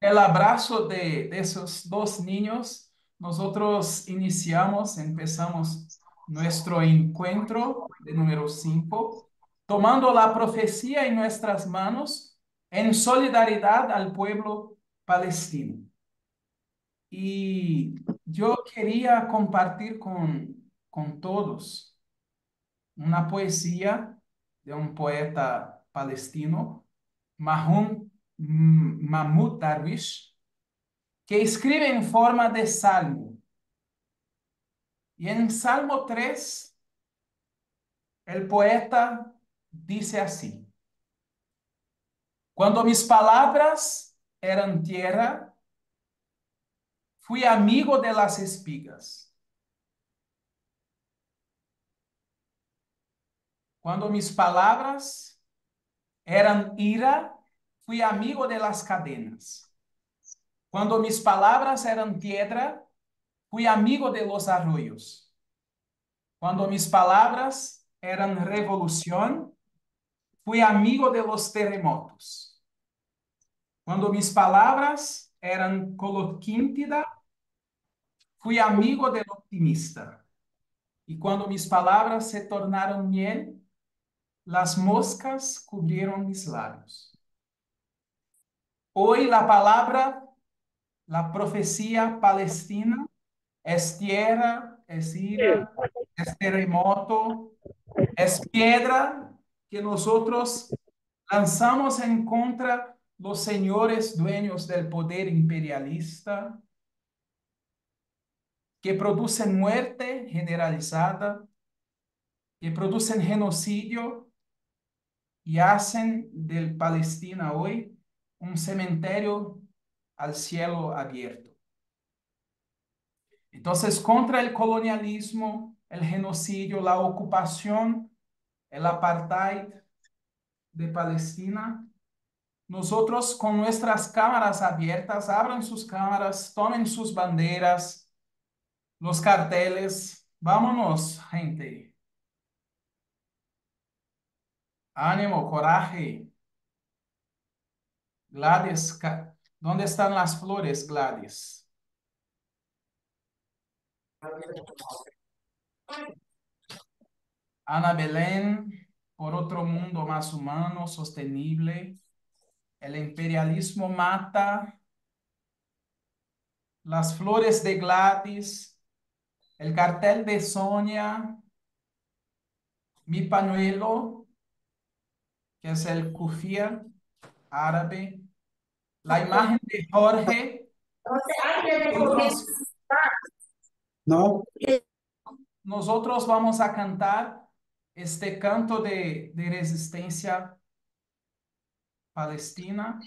el abrazo de esos dos niños, nosotros empezamos nuestro encuentro de número 5, tomando la profecía en nuestras manos en solidaridad al pueblo palestino. Y yo quería compartir con todos una poesía de un poeta palestino, Mahmoud Darwish, que escribe en forma de salmo. Y en Salmo 3 el poeta dice así: Cuando mis palabras eran tierra, fui amigo de las espigas. Cuando mis palabras eran ira, fui amigo de las cadenas. Cuando mis palabras eran piedra, fui amigo de los arroyos. Cuando mis palabras eran revolución, fui amigo de los terremotos. Cuando mis palabras eran coloquíntida, fui amigo del optimista. Y cuando mis palabras se tornaron miel, las moscas cubrieron mis labios. Hoy la palabra, la profecía palestina es tierra, es ira, es terremoto, es piedra que nosotros lanzamos en contra los señores dueños del poder imperialista, que producen muerte generalizada, que producen genocidio y hacen del Palestina hoy un cementerio al cielo abierto. Entonces, contra el colonialismo, el genocidio, la ocupación, el apartheid de Palestina, nosotros con nuestras cámaras abiertas, abran sus cámaras, tomen sus banderas, los carteles, vámonos, gente. Ánimo, coraje. Gladys, ¿dónde están las flores, Gladys? Ana Belén, por otro mundo más humano, sostenible. El imperialismo mata. Las flores de Gladys, el cartel de Sonia, mi pañuelo, que es el kufia árabe, la imagen de Jorge. Nosotros, No, nosotros vamos a cantar este canto de resistencia palestina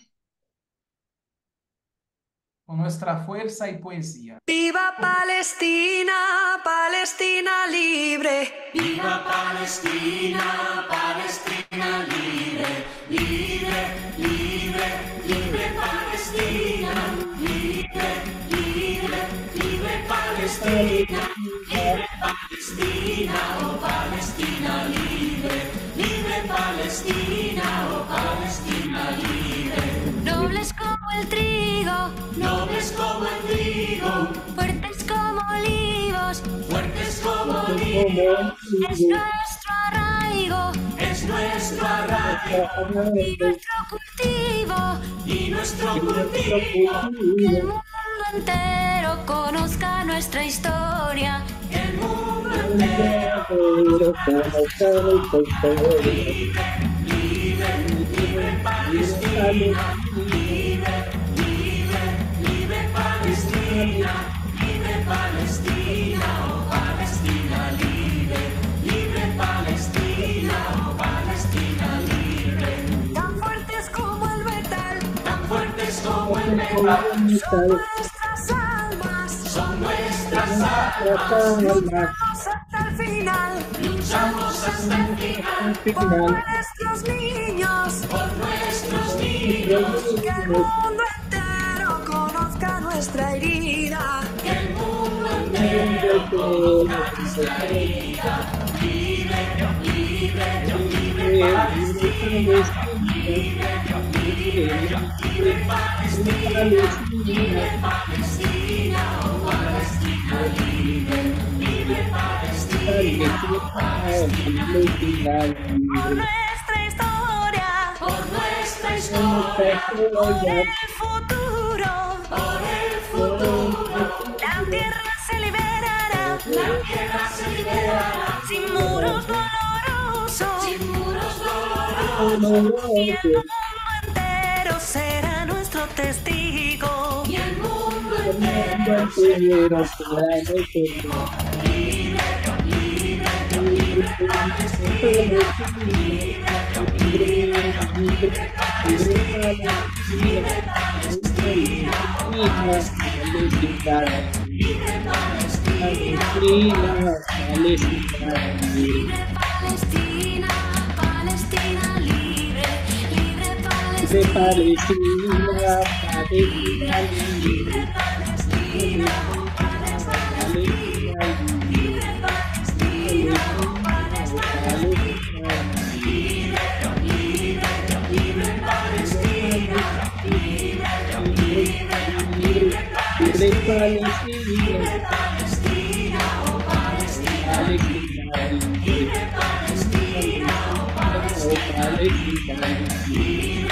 con nuestra fuerza y poesía. Viva Palestina, Palestina libre. Viva Palestina, Palestina libre, libre, libre, libre Palestina, libre, libre, libre Palestina, libre Palestina, oh Palestina libre, libre Palestina, oh Palestina libre. Nobles como el trigo, Nobles como el trigo, fuertes como olivos, fuertes como olivos, es nuestro arraigo es nuestro arraigo y nuestro cultivo. y nuestro cultivo. Que el mundo entero conozca nuestra historia. Que el mundo entero libre Palestina, libre, libre, libre Palestina, libre Palestina, oh Palestina libre, libre Palestina, oh Palestina libre. Tan fuertes como el metal, Tan fuertes como el metal, son nuestras almas. son nuestras almas, Luchamos hasta el final luchamos hasta el final por nuestros niños. por nuestros niños. Que el mundo entero conozca nuestra herida. Que el mundo entero conozca nuestra herida. Libre, libre, libre Palestina, libre, libre, libre Palestina, Palestina, oh Palestina libre, libre Palestina, Palestina Por libre. nuestra historia, por nuestra Nuestra historia, por historia, el futuro, por el por el futuro, la futuro, tierra se liberará la tierra se liberará, sin muros dolorosos sin muros dolorosos, y el doloroso, mundo entero será nuestro testigo. y el mundo el mundo entero entero será nuestro. Libre Palestina, libre, libre, libre Palestina, Palestina, Palestina, Libre Palestina, Palestina libre, libre de Palestina, Palestina, Palestina libre, Palestina, Palestina libre, libre Palestina, oh Palestina, Palestina libre, Palestina, oh Palestina, Palestina libre, Palestina libre.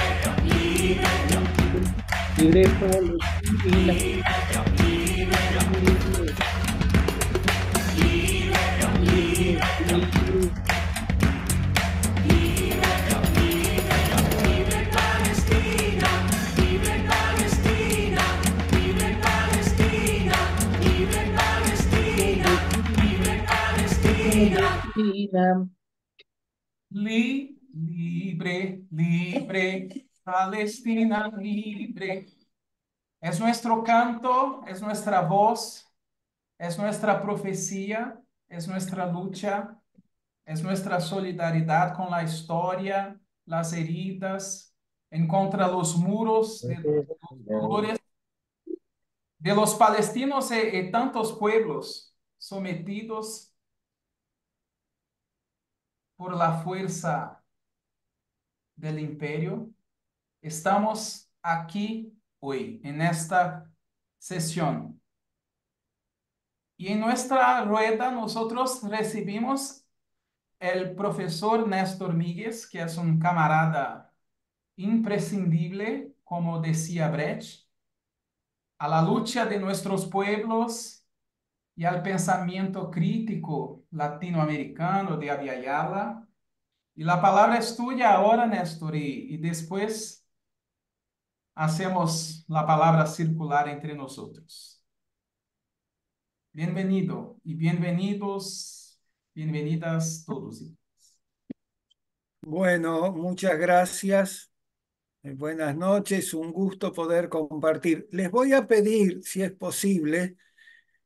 Palestina, libre Palestina, libre Palestina, libre Palestina, libre Palestina. Libre, libre, Palestina libre. Es nuestro canto, es nuestra voz, es nuestra profecía, es nuestra lucha, es nuestra solidaridad con la historia, las heridas, en contra de los muros, de los dolores, de los palestinos y tantos pueblos sometidos por la fuerza del imperio. Estamos aquí hoy, en esta sesión. Y en nuestra rueda nosotros recibimos el profesor Néstor Míguez, que es un camarada imprescindible, como decía Brecht, a la lucha de nuestros pueblos y al pensamiento crítico latinoamericano de Abya. Y la palabra es tuya ahora, Néstor, y después hacemos la palabra circular entre nosotros. Bienvenido y bienvenidos, bienvenidas todos. Bueno, muchas gracias. Buenas noches, un gusto poder compartir. Les voy a pedir, si es posible,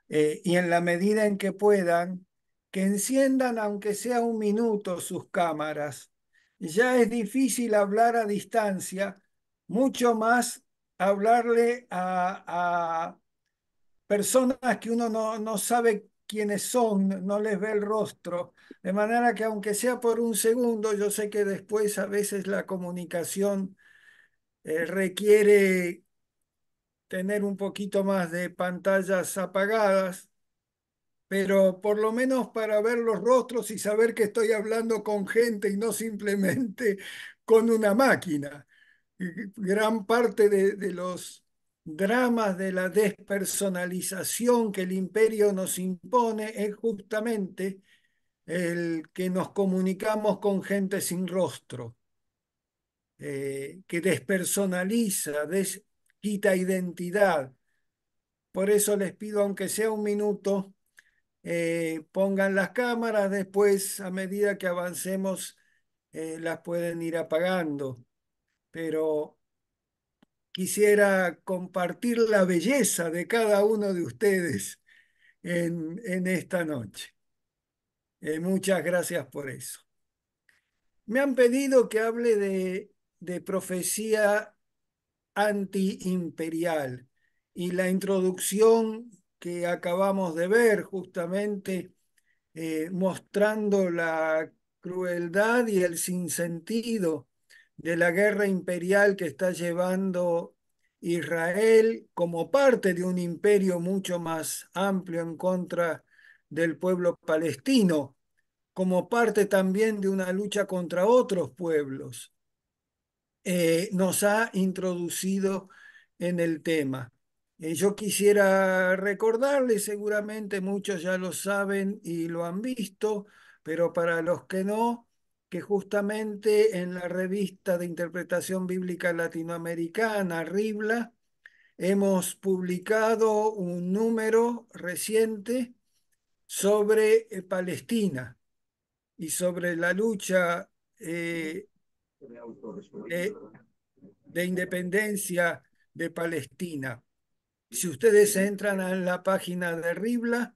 y en la medida en que puedan, que enciendan, aunque sea un minuto, sus cámaras. Ya es difícil hablar a distancia, mucho más hablarle a personas que uno no sabe quiénes son, no les ve el rostro. De manera que aunque sea por un segundo, yo sé que después a veces la comunicación requiere tener un poquito más de pantallas apagadas, pero por lo menos para ver los rostros y saber que estoy hablando con gente y no simplemente con una máquina. Gran parte de los dramas de la despersonalización que el imperio nos impone es justamente el que nos comunicamos con gente sin rostro, que despersonaliza, quita identidad. Por eso les pido, aunque sea un minuto, pongan las cámaras, después a medida que avancemos las pueden ir apagando. Pero quisiera compartir la belleza de cada uno de ustedes en esta noche. Muchas gracias por eso. Me han pedido que hable de profecía antiimperial y la introducción que acabamos de ver justamente mostrando la crueldad y el sinsentido de la guerra imperial que está llevando Israel como parte de un imperio mucho más amplio en contra del pueblo palestino, como parte también de una lucha contra otros pueblos, nos ha introducido en el tema. Yo quisiera recordarles, seguramente muchos ya lo saben y lo han visto, pero para los que no, que justamente en la revista de interpretación bíblica latinoamericana, RIBLA, hemos publicado un número reciente sobre Palestina y sobre la lucha de de independencia de Palestina. Si ustedes entran a la página de Ribla,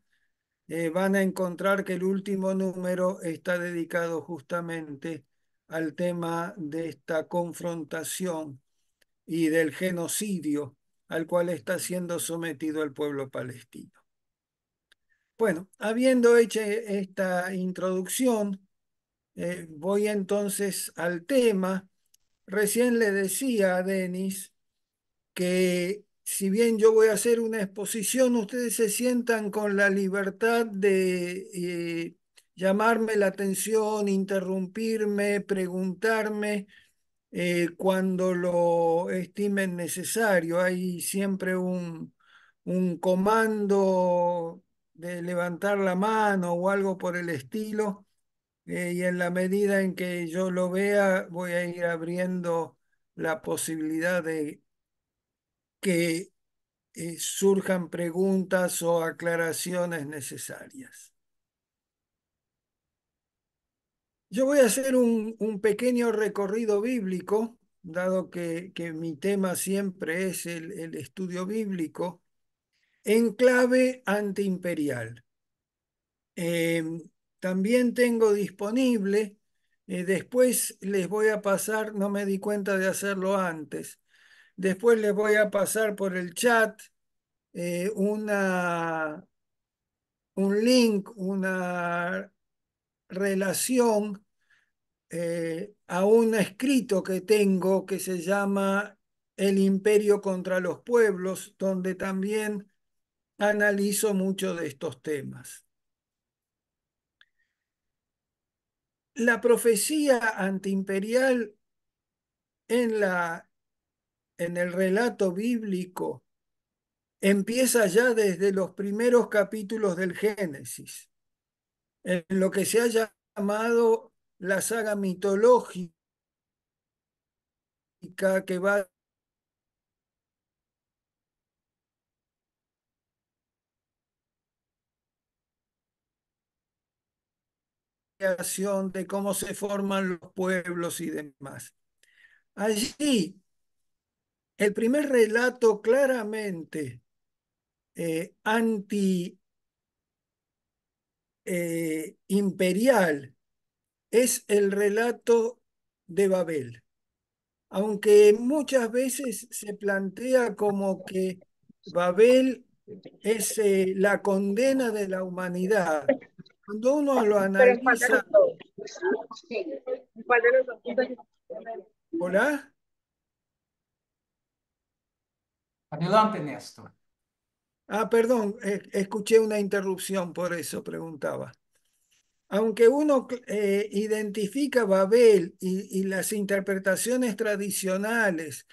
van a encontrar que el último número está dedicado justamente al tema de esta confrontación y del genocidio al cual está siendo sometido el pueblo palestino. Bueno, habiendo hecho esta introducción, voy entonces al tema. Recién le decía a Denis que si bien yo voy a hacer una exposición, ustedes se sientan con la libertad de llamarme la atención, interrumpirme, preguntarme cuando lo estimen necesario. Hay siempre un comando de levantar la mano o algo por el estilo, y en la medida en que yo lo vea, voy a ir abriendo la posibilidad de que surjan preguntas o aclaraciones necesarias. Yo voy a hacer un pequeño recorrido bíblico, dado que mi tema siempre es el estudio bíblico, en clave antiimperial. Eh, También tengo disponible, después les voy a pasar, no me di cuenta de hacerlo antes, después les voy a pasar por el chat un link, una relación a un escrito que tengo que se llama El Imperio contra los Pueblos, donde también analizo mucho de estos temas. La profecía antiimperial en en el relato bíblico empieza ya desde los primeros capítulos del Génesis, en lo que se ha llamado la saga mitológica que va de cómo se forman los pueblos y demás. Allí, el primer relato claramente anti-imperial es el relato de Babel, aunque muchas veces se plantea como que Babel es la condena de la humanidad. Cuando uno lo Pero ¿en cuál de analiza, los dos? Sí. ¿En cuál de los dos? ¿hola? Adelante, Néstor. Ah, perdón, escuché una interrupción, por eso preguntaba. Aunque uno identifica Babel y las interpretaciones tradicionales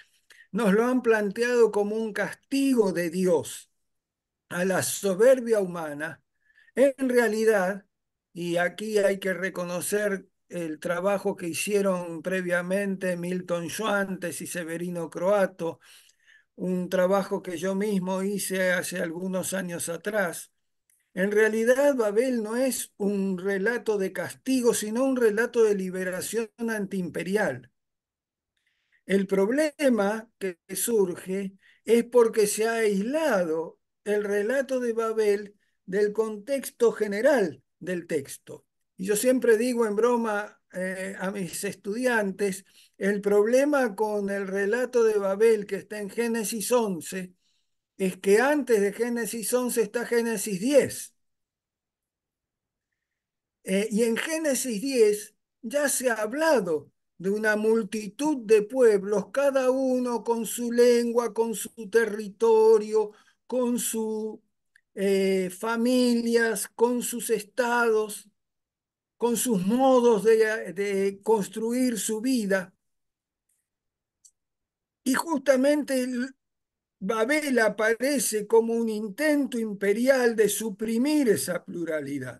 nos lo han planteado como un castigo de Dios a la soberbia humana, en realidad, y aquí hay que reconocer el trabajo que hicieron previamente Milton Schwantes y Severino Croato, un trabajo que yo mismo hice hace algunos años atrás. En realidad, Babel no es un relato de castigo, sino un relato de liberación antiimperial. El problema que surge es porque se ha aislado el relato de Babel del contexto general del texto. Y yo siempre digo en broma a mis estudiantes, el problema con el relato de Babel que está en Génesis 11 es que antes de Génesis 11 está Génesis 10. Y en Génesis 10 ya se ha hablado de una multitud de pueblos, cada uno con su lengua, con su territorio, con sus familias, con sus estados, con sus modos de construir su vida. Y justamente Babel aparece como un intento imperial de suprimir esa pluralidad.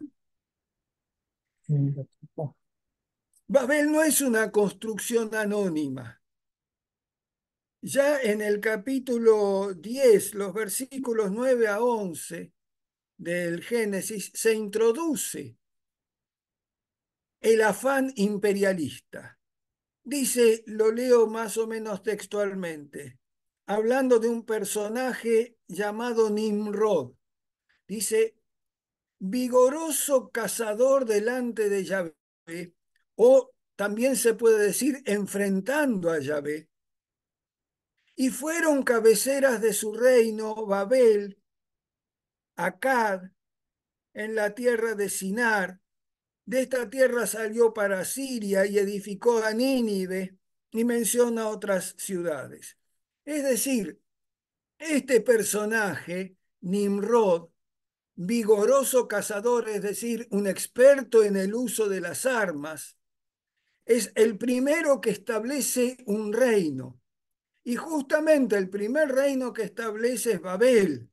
Babel no es una construcción anónima. Ya en el capítulo 10, los versículos 9 a 11 del Génesis, se introduce el afán imperialista. Dice, lo leo más o menos textualmente, hablando de un personaje llamado Nimrod. Dice, vigoroso cazador delante de Yahvé, o también se puede decir enfrentando a Yahvé. Y fueron cabeceras de su reino Babel, Accad, en la tierra de Sinar. De esta tierra salió para Siria y edificó a Nínive y menciona otras ciudades. Es decir, este personaje, Nimrod, vigoroso cazador, es decir, un experto en el uso de las armas, es el primero que establece un reino. Y justamente el primer reino que establece es Babel.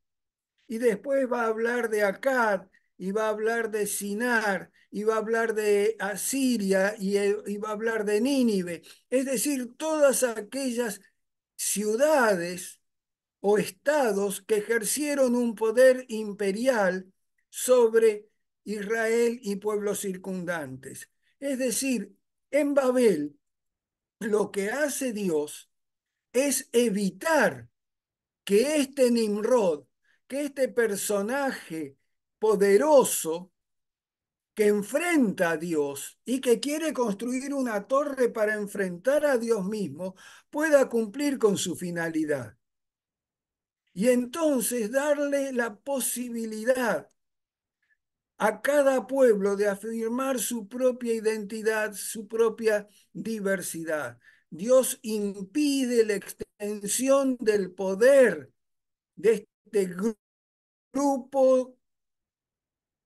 Y después va a hablar de Accad, y va a hablar de Sinar, y va a hablar de Asiria, y va a hablar de Nínive. Es decir, todas aquellas ciudades o estados que ejercieron un poder imperial sobre Israel y pueblos circundantes. Es decir, en Babel lo que hace Dios es evitar que este Nimrod, que este personaje poderoso que enfrenta a Dios y que quiere construir una torre para enfrentar a Dios mismo, pueda cumplir con su finalidad. Y entonces darle la posibilidad a cada pueblo de afirmar su propia identidad, su propia diversidad. Dios impide la extensión del poder de este grupo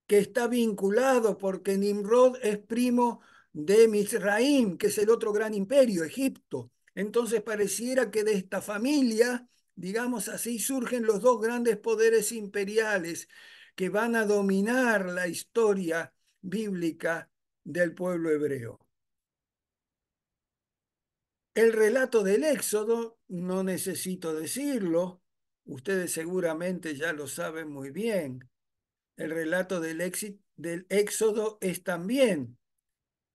que está vinculado porque Nimrod es primo de Misraim, que es el otro gran imperio, Egipto. Entonces pareciera que de esta familia, digamos así, surgen los dos grandes poderes imperiales que van a dominar la historia bíblica del pueblo hebreo. El relato del Éxodo, no necesito decirlo, ustedes seguramente ya lo saben muy bien. El relato del Éxodo es también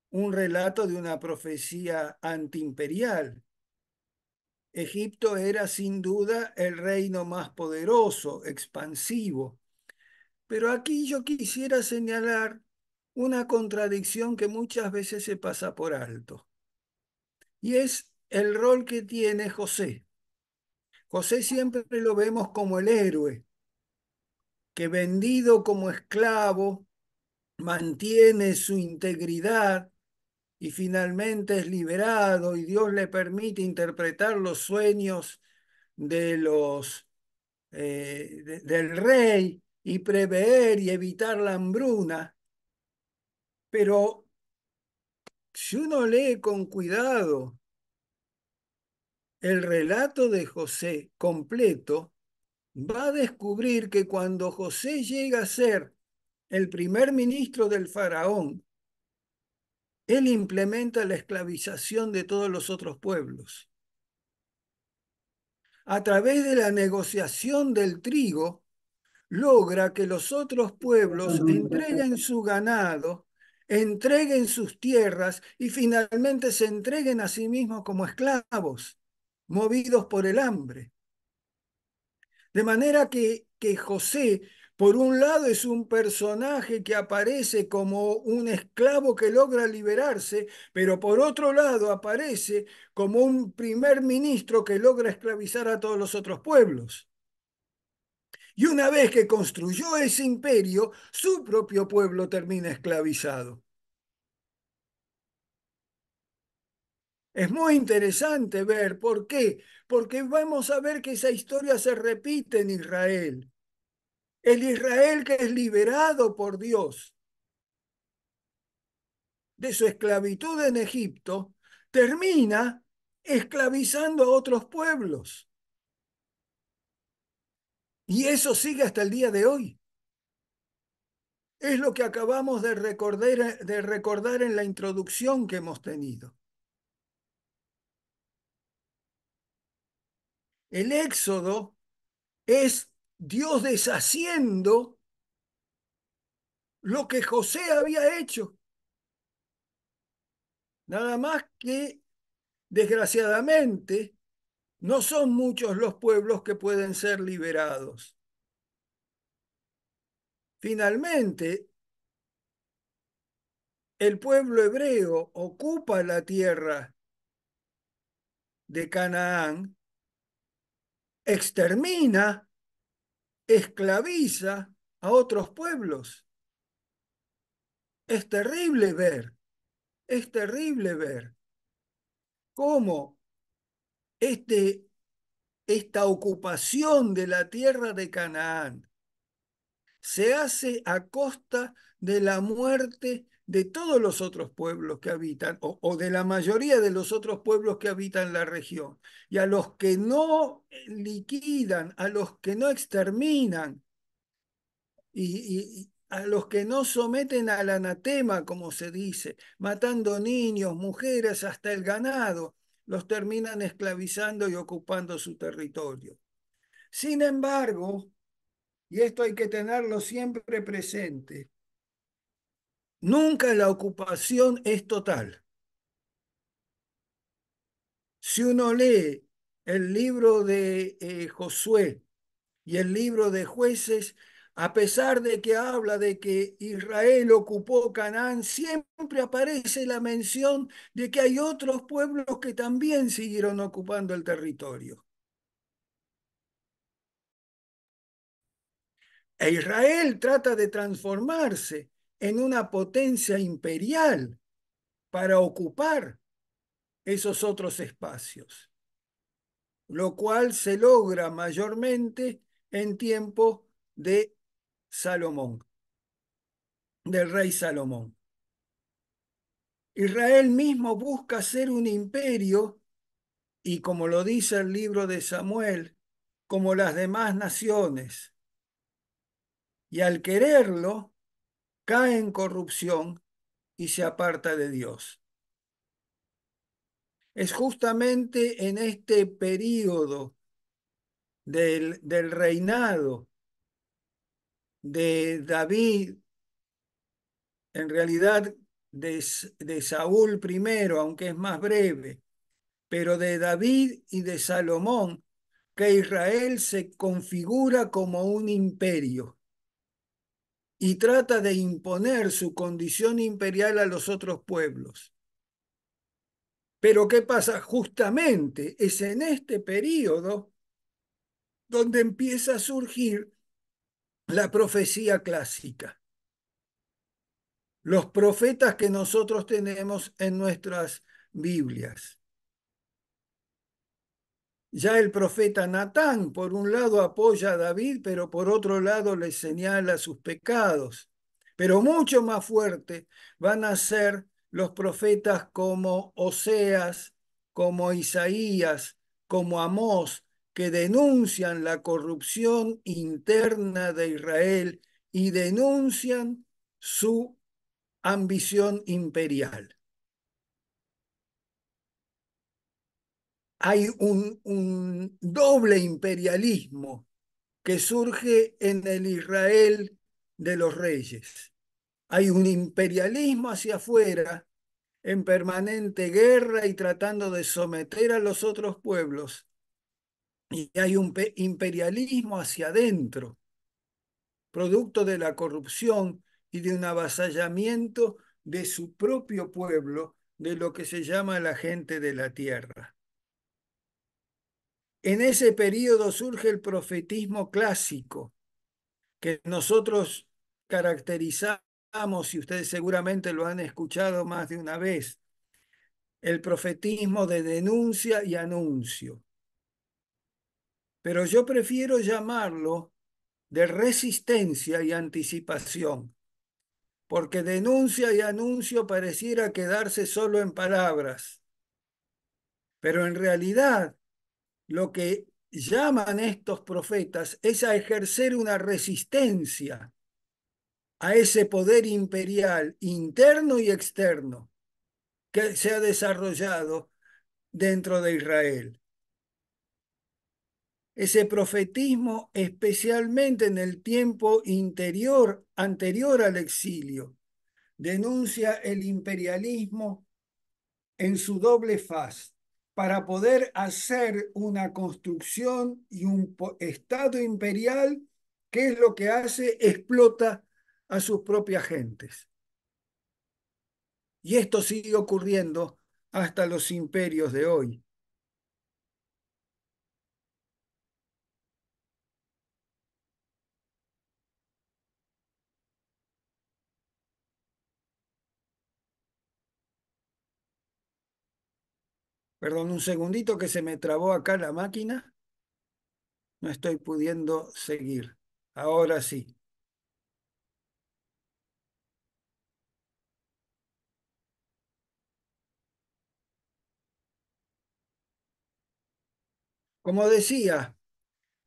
un relato de una profecía antiimperial. Egipto era sin duda el reino más poderoso, expansivo. Pero aquí yo quisiera señalar una contradicción que muchas veces se pasa por alto. Y es el rol que tiene José. José siempre lo vemos como el héroe, que vendido como esclavo, mantiene su integridad y finalmente es liberado y Dios le permite interpretar los sueños de del rey y prever y evitar la hambruna. Pero si uno lee con cuidado el relato de José completo, va a descubrir que cuando José llega a ser el primer ministro del faraón, él implementa la esclavización de todos los otros pueblos. A través de la negociación del trigo, logra que los otros pueblos entreguen su ganado, entreguen sus tierras y finalmente se entreguen a sí mismos como esclavos, movidos por el hambre. De manera que José, por un lado, es un personaje que aparece como un esclavo que logra liberarse, pero por otro lado aparece como un primer ministro que logra esclavizar a todos los otros pueblos. Y una vez que construyó ese imperio, su propio pueblo termina esclavizado. Es muy interesante ver por qué, porque vamos a ver que esa historia se repite en Israel. El Israel que es liberado por Dios de su esclavitud en Egipto, termina esclavizando a otros pueblos. Y eso sigue hasta el día de hoy. Es lo que acabamos de recordar en la introducción que hemos tenido. El éxodo es Dios deshaciendo lo que José había hecho. Nada más que, desgraciadamente, no son muchos los pueblos que pueden ser liberados. Finalmente, el pueblo hebreo ocupa la tierra de Canaán, extermina, esclaviza a otros pueblos. Es terrible ver, es terrible ver cómo este, esta ocupación de la tierra de Canaán se hace a costa de la muerte de todos los otros pueblos que habitan, o de la mayoría de los otros pueblos que habitan la región. Y a los que no liquidan, a los que no exterminan, y a los que no someten al anatema, como se dice, matando niños, mujeres, hasta el ganado, los terminan esclavizando y ocupando su territorio. Sin embargo, y esto hay que tenerlo siempre presente, nunca la ocupación es total. Si uno lee el libro de Josué y el libro de Jueces, a pesar de que habla de que Israel ocupó Canaán, siempre aparece la mención de que hay otros pueblos que también siguieron ocupando el territorio. E Israel trata de transformarse en una potencia imperial para ocupar esos otros espacios, lo cual se logra mayormente en tiempo de Salomón, del rey Salomón. Israel mismo busca ser un imperio y, como lo dice el libro de Samuel, como las demás naciones, y al quererlo, cae en corrupción y se aparta de Dios. Es justamente en este periodo del reinado de David, en realidad de Saúl primero, aunque es más breve, pero de David y de Salomón, que Israel se configura como un imperio y trata de imponer su condición imperial a los otros pueblos. Pero ¿qué pasa? Justamente es en este periodo donde empieza a surgir la profecía clásica. Los profetas que nosotros tenemos en nuestras Biblias. Ya el profeta Natán, por un lado, apoya a David, pero por otro lado le señala sus pecados. Pero mucho más fuerte van a ser los profetas como Oseas, como Isaías, como Amós, que denuncian la corrupción interna de Israel y denuncian su ambición imperial. Hay un doble imperialismo que surge en el Israel de los reyes. Hay un imperialismo hacia afuera, en permanente guerra y tratando de someter a los otros pueblos. Y hay un imperialismo hacia adentro, producto de la corrupción y de un avasallamiento de su propio pueblo, de lo que se llama la gente de la tierra. En ese periodo surge el profetismo clásico, que nosotros caracterizamos, y ustedes seguramente lo han escuchado más de una vez, el profetismo de denuncia y anuncio. Pero yo prefiero llamarlo de resistencia y anticipación, porque denuncia y anuncio pareciera quedarse solo en palabras, pero en realidad lo que llaman estos profetas es a ejercer una resistencia a ese poder imperial interno y externo que se ha desarrollado dentro de Israel. Ese profetismo, especialmente en el tiempo anterior al exilio, denuncia el imperialismo en su doble faz para poder hacer una construcción y un estado imperial. ¿Qué es lo que hace? Explota a sus propias gentes. Y esto sigue ocurriendo hasta los imperios de hoy. Perdón, un segundito que se me trabó acá la máquina. No estoy pudiendo seguir. Ahora sí. Como decía,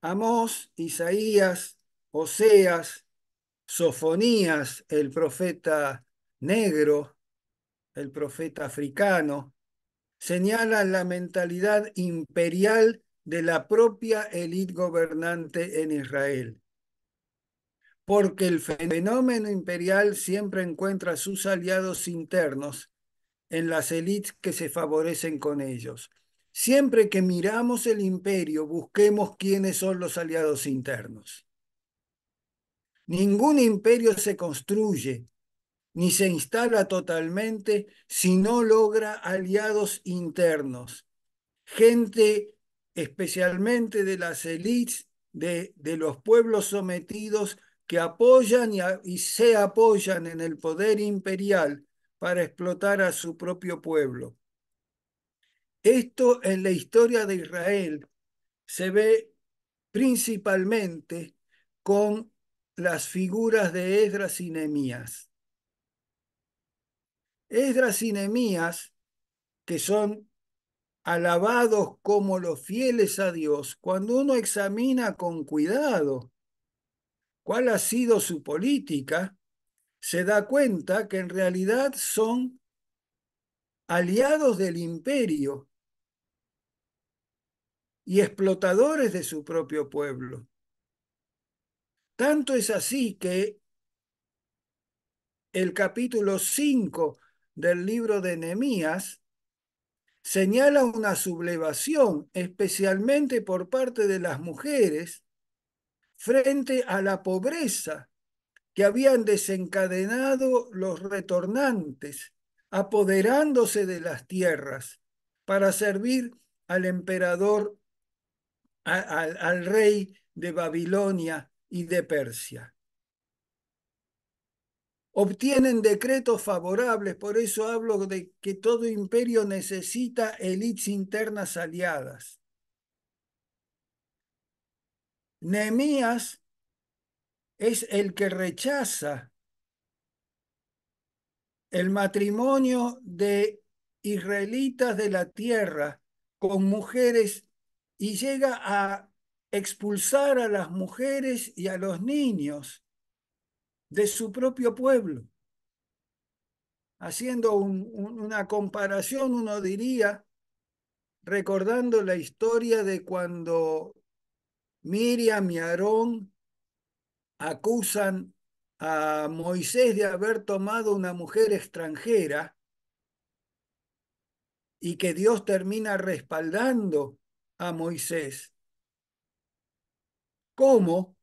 Amós, Isaías, Oseas, Sofonías, el profeta negro, el profeta africano, señalan la mentalidad imperial de la propia élite gobernante en Israel, porque el fenómeno imperial siempre encuentra sus aliados internos en las élites que se favorecen con ellos. Siempre que miramos el imperio, busquemos quiénes son los aliados internos. Ningún imperio se construye ni se instala totalmente si no logra aliados internos, gente especialmente de las élites de los pueblos sometidos que apoyan y se apoyan en el poder imperial para explotar a su propio pueblo. Esto en la historia de Israel se ve principalmente con las figuras de Esdras y Nehemías. Esdras y Nehemías, que son alabados como los fieles a Dios, cuando uno examina con cuidado cuál ha sido su política, se da cuenta que en realidad son aliados del imperio y explotadores de su propio pueblo. Tanto es así que el capítulo 5 del libro de Nehemías señala una sublevación, especialmente por parte de las mujeres, frente a la pobreza que habían desencadenado los retornantes, apoderándose de las tierras para servir al emperador, al rey de Babilonia y de Persia. Obtienen decretos favorables, por eso hablo de que todo imperio necesita élites internas aliadas. Nehemías es el que rechaza el matrimonio de israelitas de la tierra con mujeres y llega a expulsar a las mujeres y a los niños de su propio pueblo. Haciendo una comparación, uno diría, recordando la historia de cuando Miriam y Aarón acusan a Moisés de haber tomado una mujer extranjera y que Dios termina respaldando a Moisés. ¿Cómo?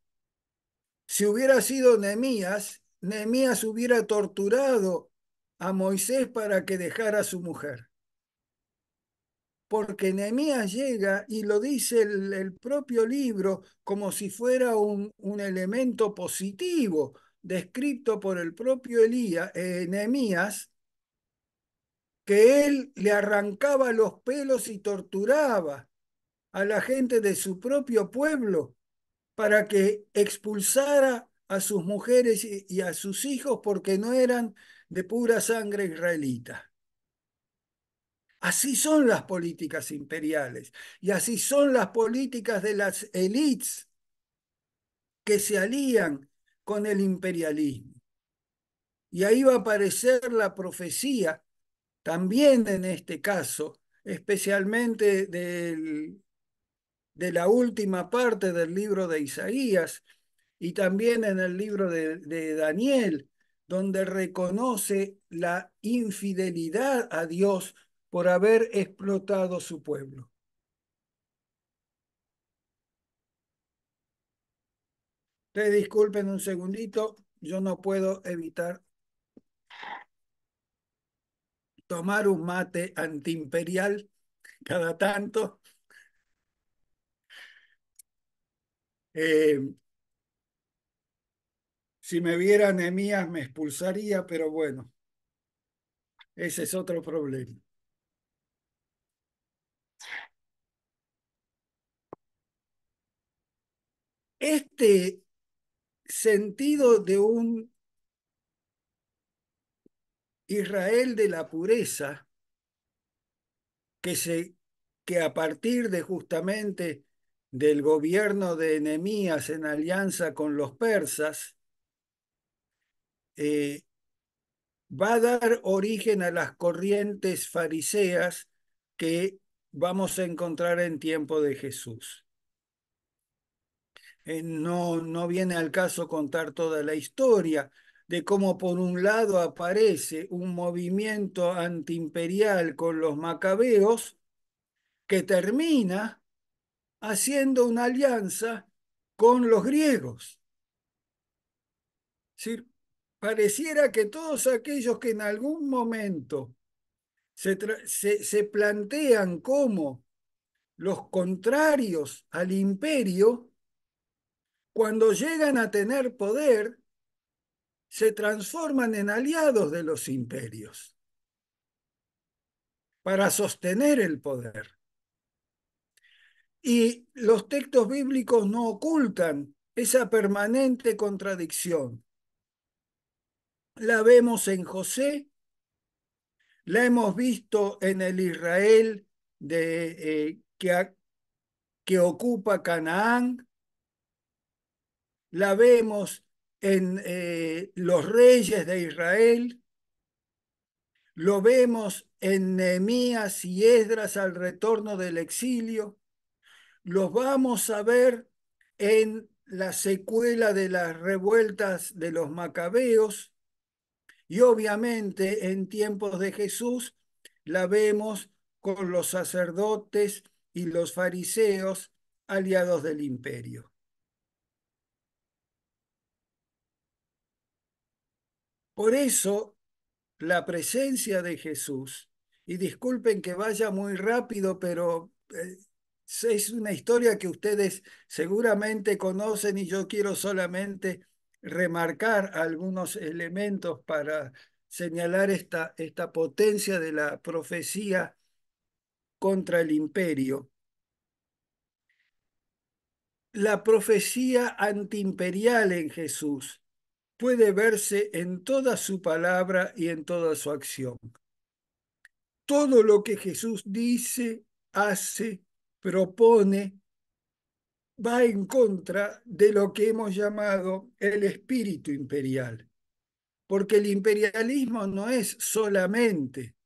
Si hubiera sido Nehemías, Nehemías hubiera torturado a Moisés para que dejara a su mujer. Porque Nehemías llega y lo dice el propio libro como si fuera un elemento positivo, descrito por el propio Nehemías, que él le arrancaba los pelos y torturaba a la gente de su propio pueblo para que expulsara a sus mujeres y a sus hijos porque no eran de pura sangre israelita. Así son las políticas imperiales y así son las políticas de las élites que se alían con el imperialismo. Y ahí va a aparecer la profecía, también en este caso, especialmente de la última parte del libro de Isaías y también en el libro de Daniel, donde reconoce la infidelidad a Dios por haber explotado su pueblo. Te disculpen un segundito, yo no puedo evitar tomar un mate antiimperial cada tanto. Eh, si me viera Nehemías me expulsaría, pero bueno, ese es otro problema. Este sentido de un Israel de la pureza que a partir de justamente del gobierno de Nehemías en alianza con los persas, eh, va a dar origen a las corrientes fariseas que vamos a encontrar en tiempo de Jesús. No viene al caso contar toda la historia de cómo por un lado aparece un movimiento antiimperial con los macabeos que termina haciendo una alianza con los griegos. Es decir, pareciera que todos aquellos que en algún momento se plantean como los contrarios al imperio, cuando llegan a tener poder, se transforman en aliados de los imperios para sostener el poder. Y los textos bíblicos no ocultan esa permanente contradicción. La vemos en José, la hemos visto en el Israel que ocupa Canaán, la vemos en los reyes de Israel, lo vemos en Nehemías y Esdras al retorno del exilio, los vamos a ver en la secuela de las revueltas de los macabeos y obviamente en tiempos de Jesús la vemos con los sacerdotes y los fariseos aliados del imperio. Por eso la presencia de Jesús, y disculpen que vaya muy rápido, pero es una historia que ustedes seguramente conocen y yo quiero solamente remarcar algunos elementos para señalar esta potencia de la profecía contra el imperio. La profecía antiimperial en Jesús puede verse en toda su palabra y en toda su acción. Todo lo que Jesús dice, hace, propone, va en contra de lo que hemos llamado el espíritu imperial. Porque el imperialismo no es solamente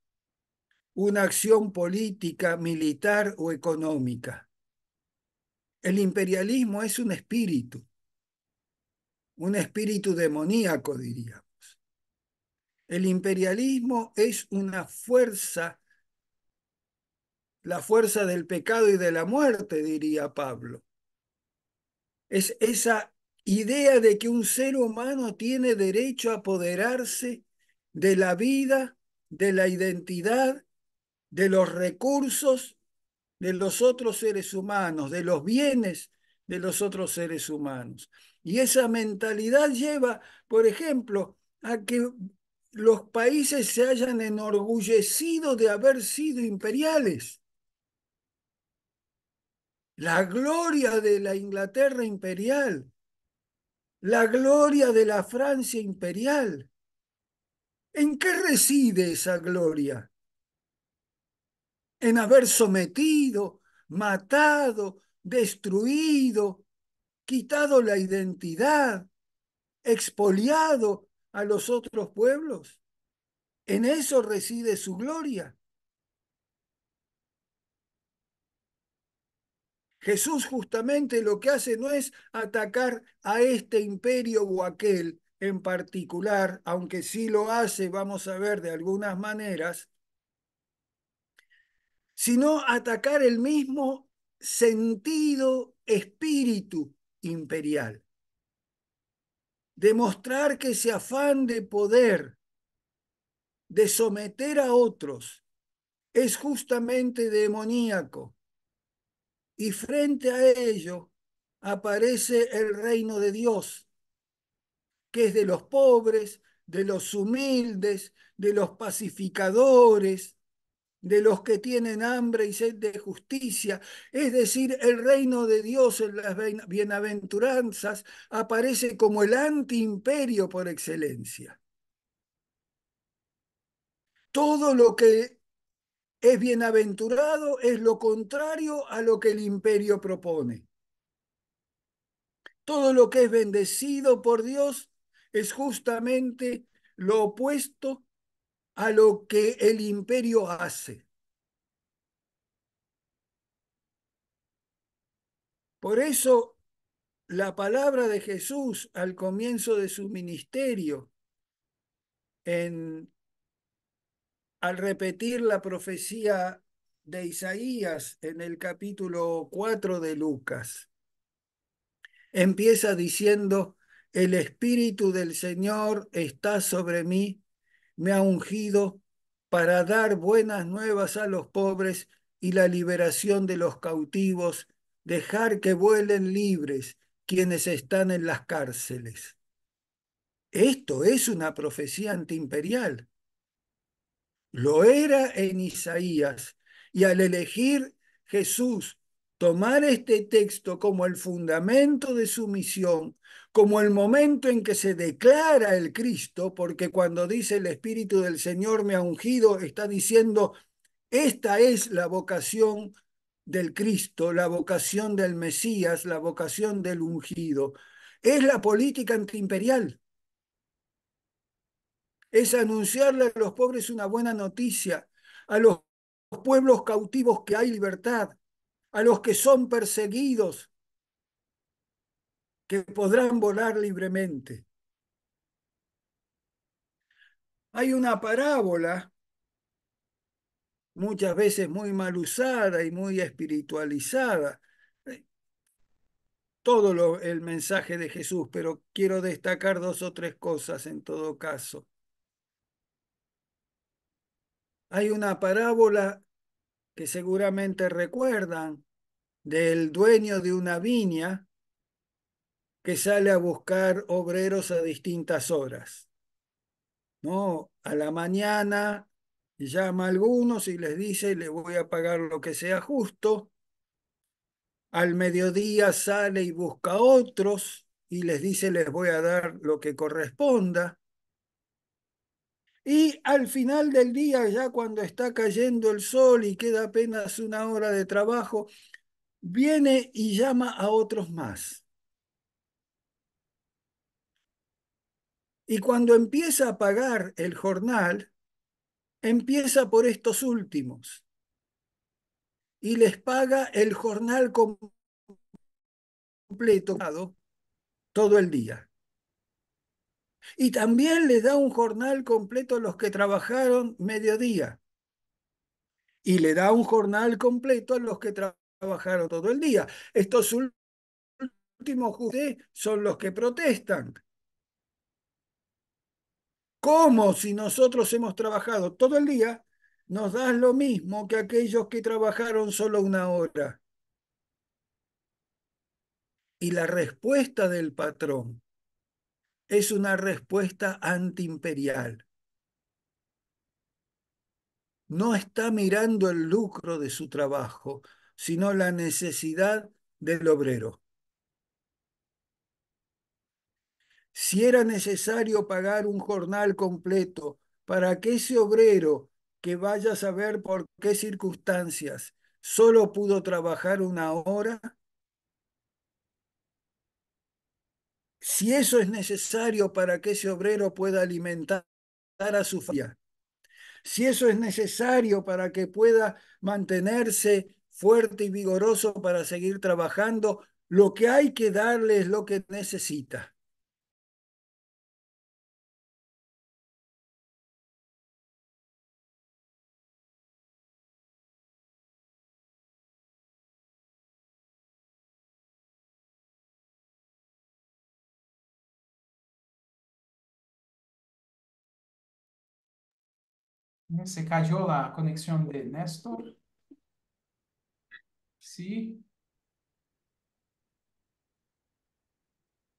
una acción política, militar o económica. El imperialismo es un espíritu demoníaco, diríamos. El imperialismo es una fuerza, la fuerza del pecado y de la muerte, diría Pablo. Es esa idea de que un ser humano tiene derecho a apoderarse de la vida, de la identidad, de los recursos de los otros seres humanos, de los bienes de los otros seres humanos. Y esa mentalidad lleva, por ejemplo, a que los países se hayan enorgullecido de haber sido imperiales. La gloria de la Inglaterra imperial, la gloria de la Francia imperial. ¿En qué reside esa gloria? En haber sometido, matado, destruido, quitado la identidad, expoliado a los otros pueblos. En eso reside su gloria. Jesús justamente lo que hace no es atacar a este imperio o aquel en particular, aunque sí lo hace, vamos a ver, de algunas maneras, sino atacar el mismo sentido, espíritu imperial. Demostrar que ese afán de poder, de someter a otros, es justamente demoníaco. Y frente a ello aparece el reino de Dios, que es de los pobres, de los humildes, de los pacificadores, de los que tienen hambre y sed de justicia. Es decir, el reino de Dios en las bienaventuranzas aparece como el antiimperio por excelencia. Todo lo que es bienaventurado es lo contrario a lo que el imperio propone. Todo lo que es bendecido por Dios es justamente lo opuesto a lo que el imperio hace. Por eso la palabra de Jesús al comienzo de su ministerio, al repetir la profecía de Isaías en el capítulo 4 de Lucas, empieza diciendo: el Espíritu del Señor está sobre mí, me ha ungido para dar buenas nuevas a los pobres y la liberación de los cautivos, dejar que vuelen libres quienes están en las cárceles. Esto es una profecía antiimperial. Lo era en Isaías, y al elegir Jesús tomar este texto como el fundamento de su misión, como el momento en que se declara el Cristo, porque cuando dice el Espíritu del Señor me ha ungido, está diciendo: esta es la vocación del Cristo, la vocación del Mesías, la vocación del ungido. Es la política antiimperial. Es anunciarle a los pobres una buena noticia, a los pueblos cautivos que hay libertad, a los que son perseguidos, que podrán volar libremente. Hay una parábola, muchas veces muy mal usada y muy espiritualizada, todo el mensaje de Jesús, pero quiero destacar dos o tres cosas en todo caso. Hay una parábola que seguramente recuerdan, del dueño de una viña que sale a buscar obreros a distintas horas, ¿no? A la mañana llama a algunos y les dice: le voy a pagar lo que sea justo. Al mediodía sale y busca a otros y les dice: les voy a dar lo que corresponda. Y al final del día, ya cuando está cayendo el sol y queda apenas una hora de trabajo, viene y llama a otros más. Y cuando empieza a pagar el jornal, empieza por estos últimos y les paga el jornal completo todo el día. Y también les da un jornal completo a los que trabajaron mediodía. Y le da un jornal completo a los que trabajaron todo el día. Estos últimos son los que protestan. ¿Cómo, si nosotros hemos trabajado todo el día, nos das lo mismo que aquellos que trabajaron solo una hora? Y la respuesta del patrón es una respuesta antiimperial. no está mirando el lucro de su trabajo, sino la necesidad del obrero. Si era necesario pagar un jornal completo para que ese obrero, que vaya a saber por qué circunstancias, solo pudo trabajar una hora, si eso es necesario para que ese obrero pueda alimentar a su familia, si eso es necesario para que pueda mantenerse fuerte y vigoroso para seguir trabajando, lo que hay que darle es lo que necesita. Se cayó la conexión de Néstor. Sí,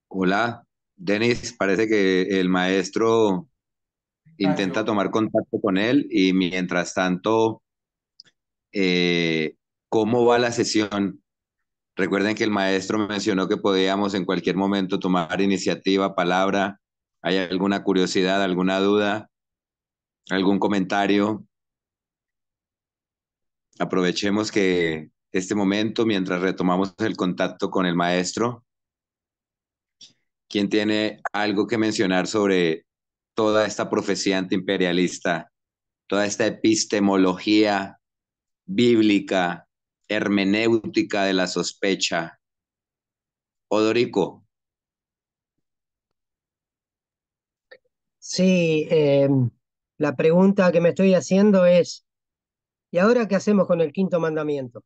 Hola, Denis, parece que el maestro intenta cayó. tomar contacto con él y mientras tanto, ¿cómo va la sesión? Recuerden que el maestro mencionó que podíamos en cualquier momento tomar iniciativa, palabra. ¿Hay alguna curiosidad, alguna duda, algún comentario? Aprovechemos que este momento, mientras retomamos el contacto con el maestro, ¿quién tiene algo que mencionar sobre toda esta profecía antiimperialista, toda esta epistemología bíblica, hermenéutica de la sospecha? Odorico, Sí, la pregunta que me estoy haciendo es, ¿y ahora qué hacemos con el quinto mandamiento?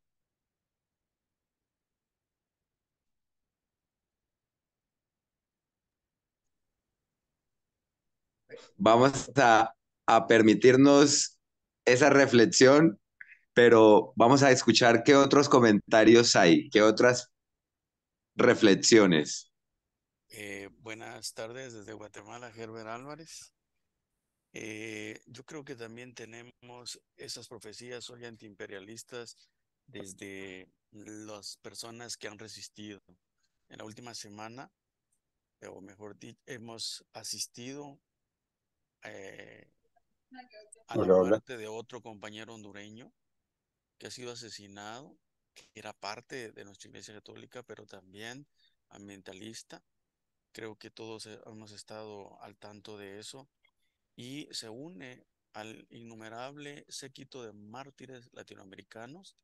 vamos a permitirnos esa reflexión, pero vamos a escuchar qué otros comentarios hay, qué otras reflexiones. Buenas tardes desde Guatemala, Herbert Álvarez. Yo creo que también tenemos esas profecías hoy antiimperialistas desde las personas que han resistido. En la última semana, o mejor dicho, hemos asistido eh, a la Hola, hola. muerte de otro compañero hondureño que ha sido asesinado, que era parte de nuestra Iglesia Católica, pero también ambientalista. Creo que todos hemos estado al tanto de eso y se une al innumerable séquito de mártires latinoamericanos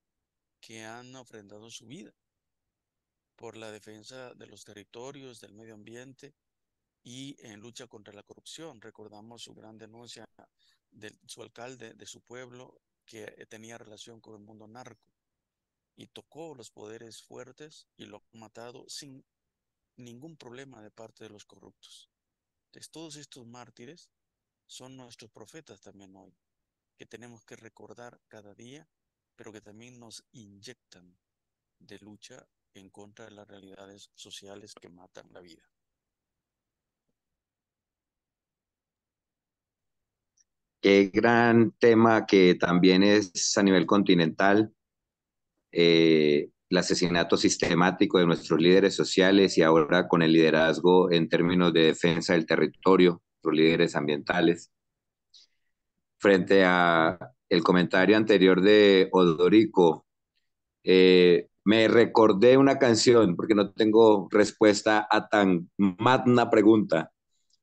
que han ofrendado su vida por la defensa de los territorios, del medio ambiente y en lucha contra la corrupción. Recordamos su gran denuncia de su alcalde, de su pueblo, que tenía relación con el mundo narco y tocó los poderes fuertes y lo ha matado sin ningún problema de parte de los corruptos. Entonces, todos estos mártires son nuestros profetas también hoy, que tenemos que recordar cada día, pero que también nos inyectan de lucha en contra de las realidades sociales que matan la vida. Qué gran tema que también es a nivel continental, el asesinato sistemático de nuestros líderes sociales y ahora con el liderazgo en términos de defensa del territorio, los líderes ambientales. Frente a el comentario anterior de Odorico, me recordé una canción, porque no tengo respuesta a tan magna pregunta,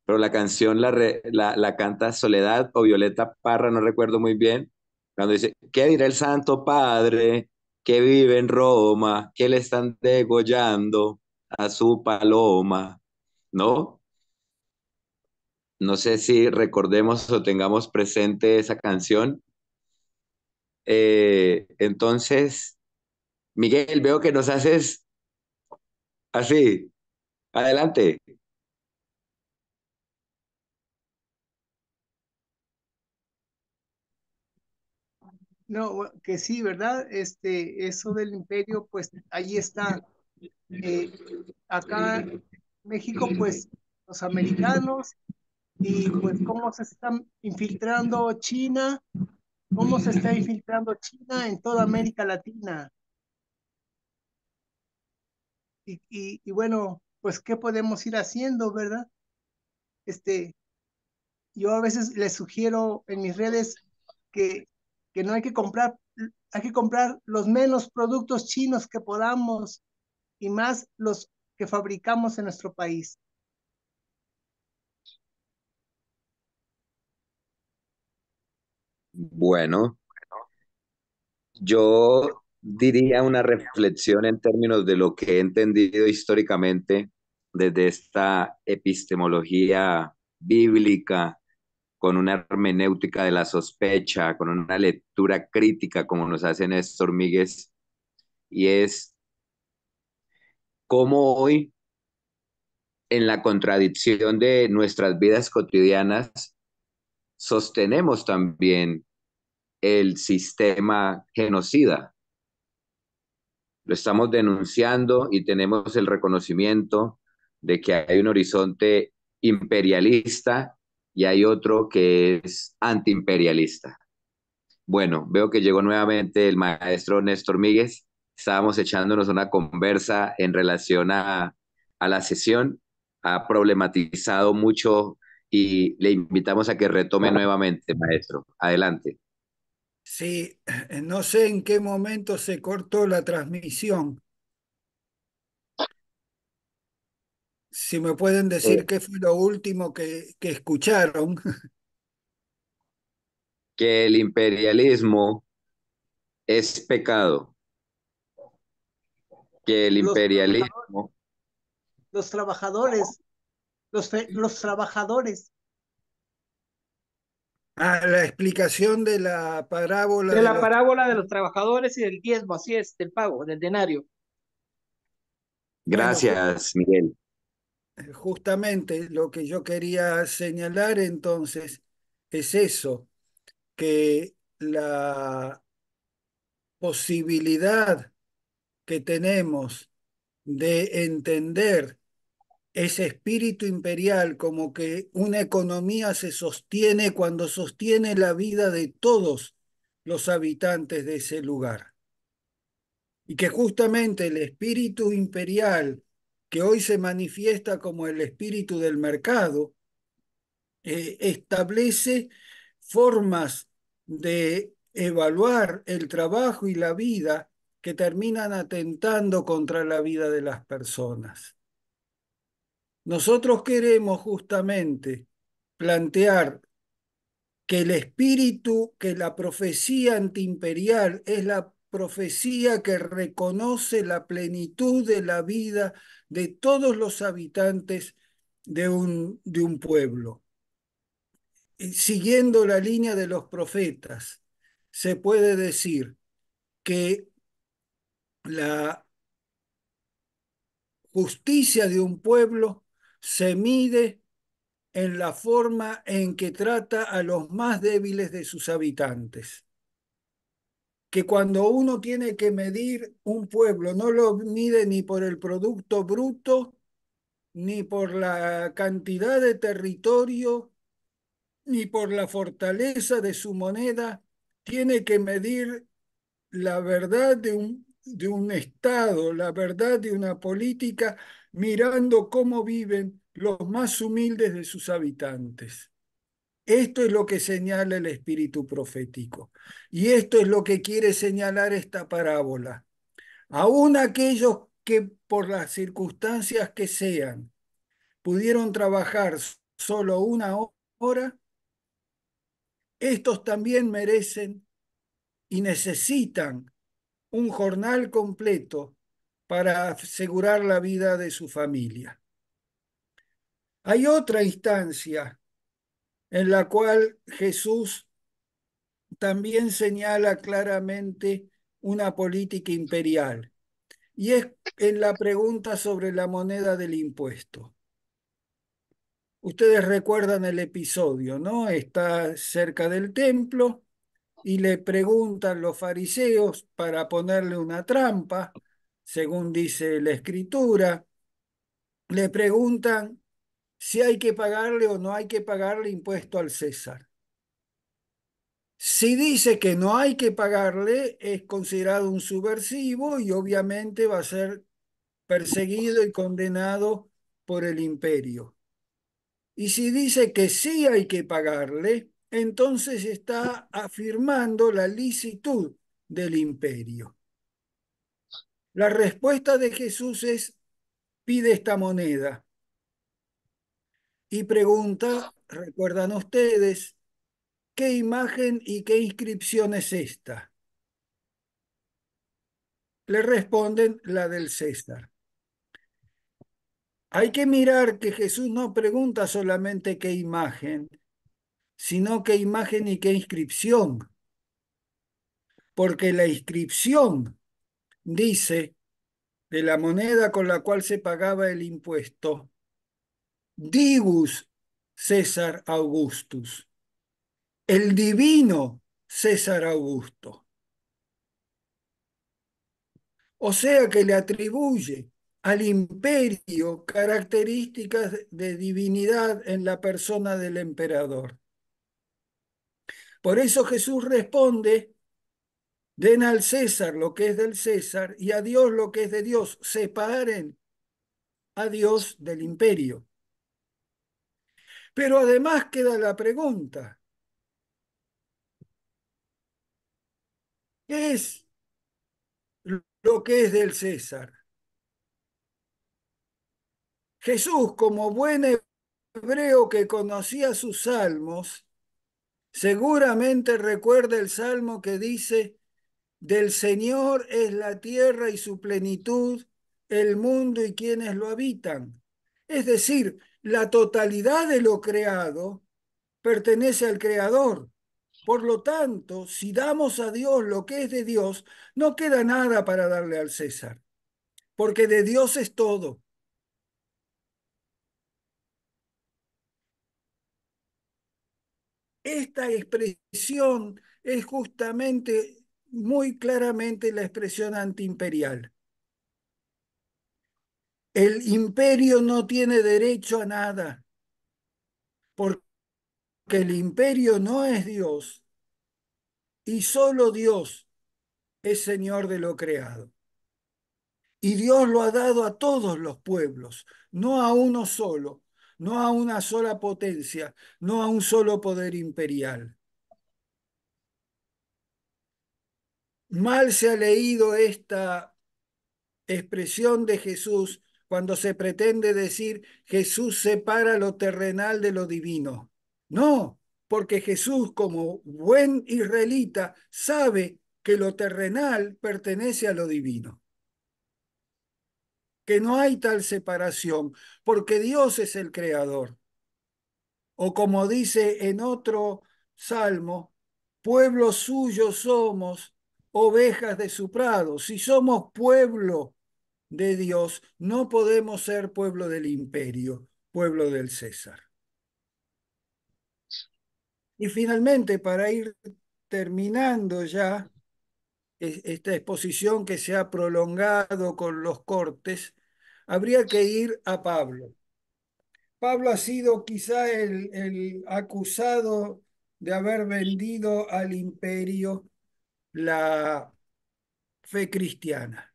pero la canción la canta Soledad o Violeta Parra, no recuerdo muy bien, cuando dice, ¿qué dirá el Santo Padre que vive en Roma, que le están degollando a su paloma? ¿No? No sé si recordemos o tengamos presente esa canción. Entonces, Miguel, veo que nos haces así. Adelante. No, que sí, ¿verdad? Eso del imperio, pues ahí está. Eh, Acá en México, pues los americanos y pues cómo se están infiltrando China cómo se está infiltrando China en toda América Latina. Y bueno, pues, ¿qué podemos ir haciendo, verdad? Este, yo a veces les sugiero en mis redes que, que no hay que comprar los menos productos chinos que podamos y más los que fabricamos en nuestro país. Bueno, yo diría una reflexión en términos de lo que he entendido históricamente desde esta epistemología bíblica, con una hermenéutica de la sospecha, con una lectura crítica como nos hace Néstor Míguez, y es cómo hoy, en la contradicción de nuestras vidas cotidianas, sostenemos también el sistema genocida. Lo estamos denunciando y tenemos el reconocimiento de que hay un horizonte imperialista y hay otro que es antiimperialista. Bueno, veo que llegó nuevamente el maestro Néstor Míguez. Estábamos echándonos una conversa en relación a la sesión. Ha problematizado mucho y le invitamos a que retome nuevamente, maestro. Adelante. Sí, no sé en qué momento se cortó la transmisión. Si me pueden Eh, decir qué fue lo último que escucharon. que el imperialismo es pecado, que el Los trabajadores, imperialismo, los trabajadores, los trabajadores La explicación de la parábola De de la los... parábola de los trabajadores y del diezmo, así es, del pago, del denario. Bueno, gracias, Miguel. justamente lo que yo quería señalar entonces es eso, que la posibilidad que tenemos de entender ese espíritu imperial como que una economía se sostiene cuando sostiene la vida de todos los habitantes de ese lugar. Y que justamente el espíritu imperial, que hoy se manifiesta como el espíritu del mercado, establece formas de evaluar el trabajo y la vida que terminan atentando contra la vida de las personas. Nosotros queremos justamente plantear que el espíritu, que la profecía antiimperial es la profecía que reconoce la plenitud de la vida de todos los habitantes de un pueblo. Siguiendo la línea de los profetas, se puede decir que la justicia de un pueblo se mide en la forma en que trata a los más débiles de sus habitantes. Que cuando uno tiene que medir un pueblo, no lo mide ni por el producto bruto, ni por la cantidad de territorio, ni por la fortaleza de su moneda, tiene que medir la verdad de un Estado, la verdad de una política, mirando cómo viven los más humildes de sus habitantes. Esto es lo que señala el espíritu profético. Y esto es lo que quiere señalar esta parábola. Aún aquellos que por las circunstancias que sean pudieron trabajar solo una hora, estos también merecen y necesitan un jornal completo para asegurar la vida de su familia. Hay otra instancia en la cual Jesús también señala claramente una política imperial, y es en la pregunta sobre la moneda del impuesto. Ustedes recuerdan el episodio, ¿no? Está cerca del templo y le preguntan los fariseos para ponerle una trampa, según dice la escritura, le preguntan si hay que pagarle o no hay que pagarle impuesto al César. Si dice que no hay que pagarle, es considerado un subversivo y obviamente va a ser perseguido y condenado por el imperio. Y si dice que sí hay que pagarle, entonces está afirmando la licitud del imperio. La respuesta de Jesús es: pide esta moneda. Y pregunta, recuerdan ustedes, ¿qué imagen y qué inscripción es esta? Le responden: la del César. Hay que mirar que Jesús no pregunta solamente qué imagen, sino qué imagen y qué inscripción, porque la inscripción dice de la moneda con la cual se pagaba el impuesto: Digus César Augustus, el divino César Augusto. O sea que le atribuye al imperio características de divinidad en la persona del emperador. Por eso Jesús responde: den al César lo que es del César y a Dios lo que es de Dios. Separen a Dios del imperio. Pero además queda la pregunta: ¿qué es lo que es del César? Jesús, como buen hebreo que conocía sus salmos, seguramente recuerda el salmo que dice: del Señor es la tierra y su plenitud, el mundo y quienes lo habitan. Es decir, la totalidad de lo creado pertenece al Creador. Por lo tanto, si damos a Dios lo que es de Dios, no queda nada para darle al César, porque de Dios es todo. Esta expresión es justamente, muy claramente, la expresión antiimperial. El imperio no tiene derecho a nada, porque el imperio no es Dios y solo Dios es Señor de lo creado. Y Dios lo ha dado a todos los pueblos, no a uno solo, no a una sola potencia, no a un solo poder imperial. Mal se ha leído esta expresión de Jesús cuando se pretende decir Jesús separa lo terrenal de lo divino. No, porque Jesús, como buen israelita, sabe que lo terrenal pertenece a lo divino, que no hay tal separación, porque Dios es el creador. O como dice en otro salmo: pueblo suyo somos, ovejas de su prado. Si somos pueblo de Dios, no podemos ser pueblo del imperio, pueblo del César. Y finalmente, para ir terminando ya esta exposición que se ha prolongado con los cortes, habría que ir a Pablo. Pablo ha sido quizá el acusado de haber vendido al imperio la fe cristiana.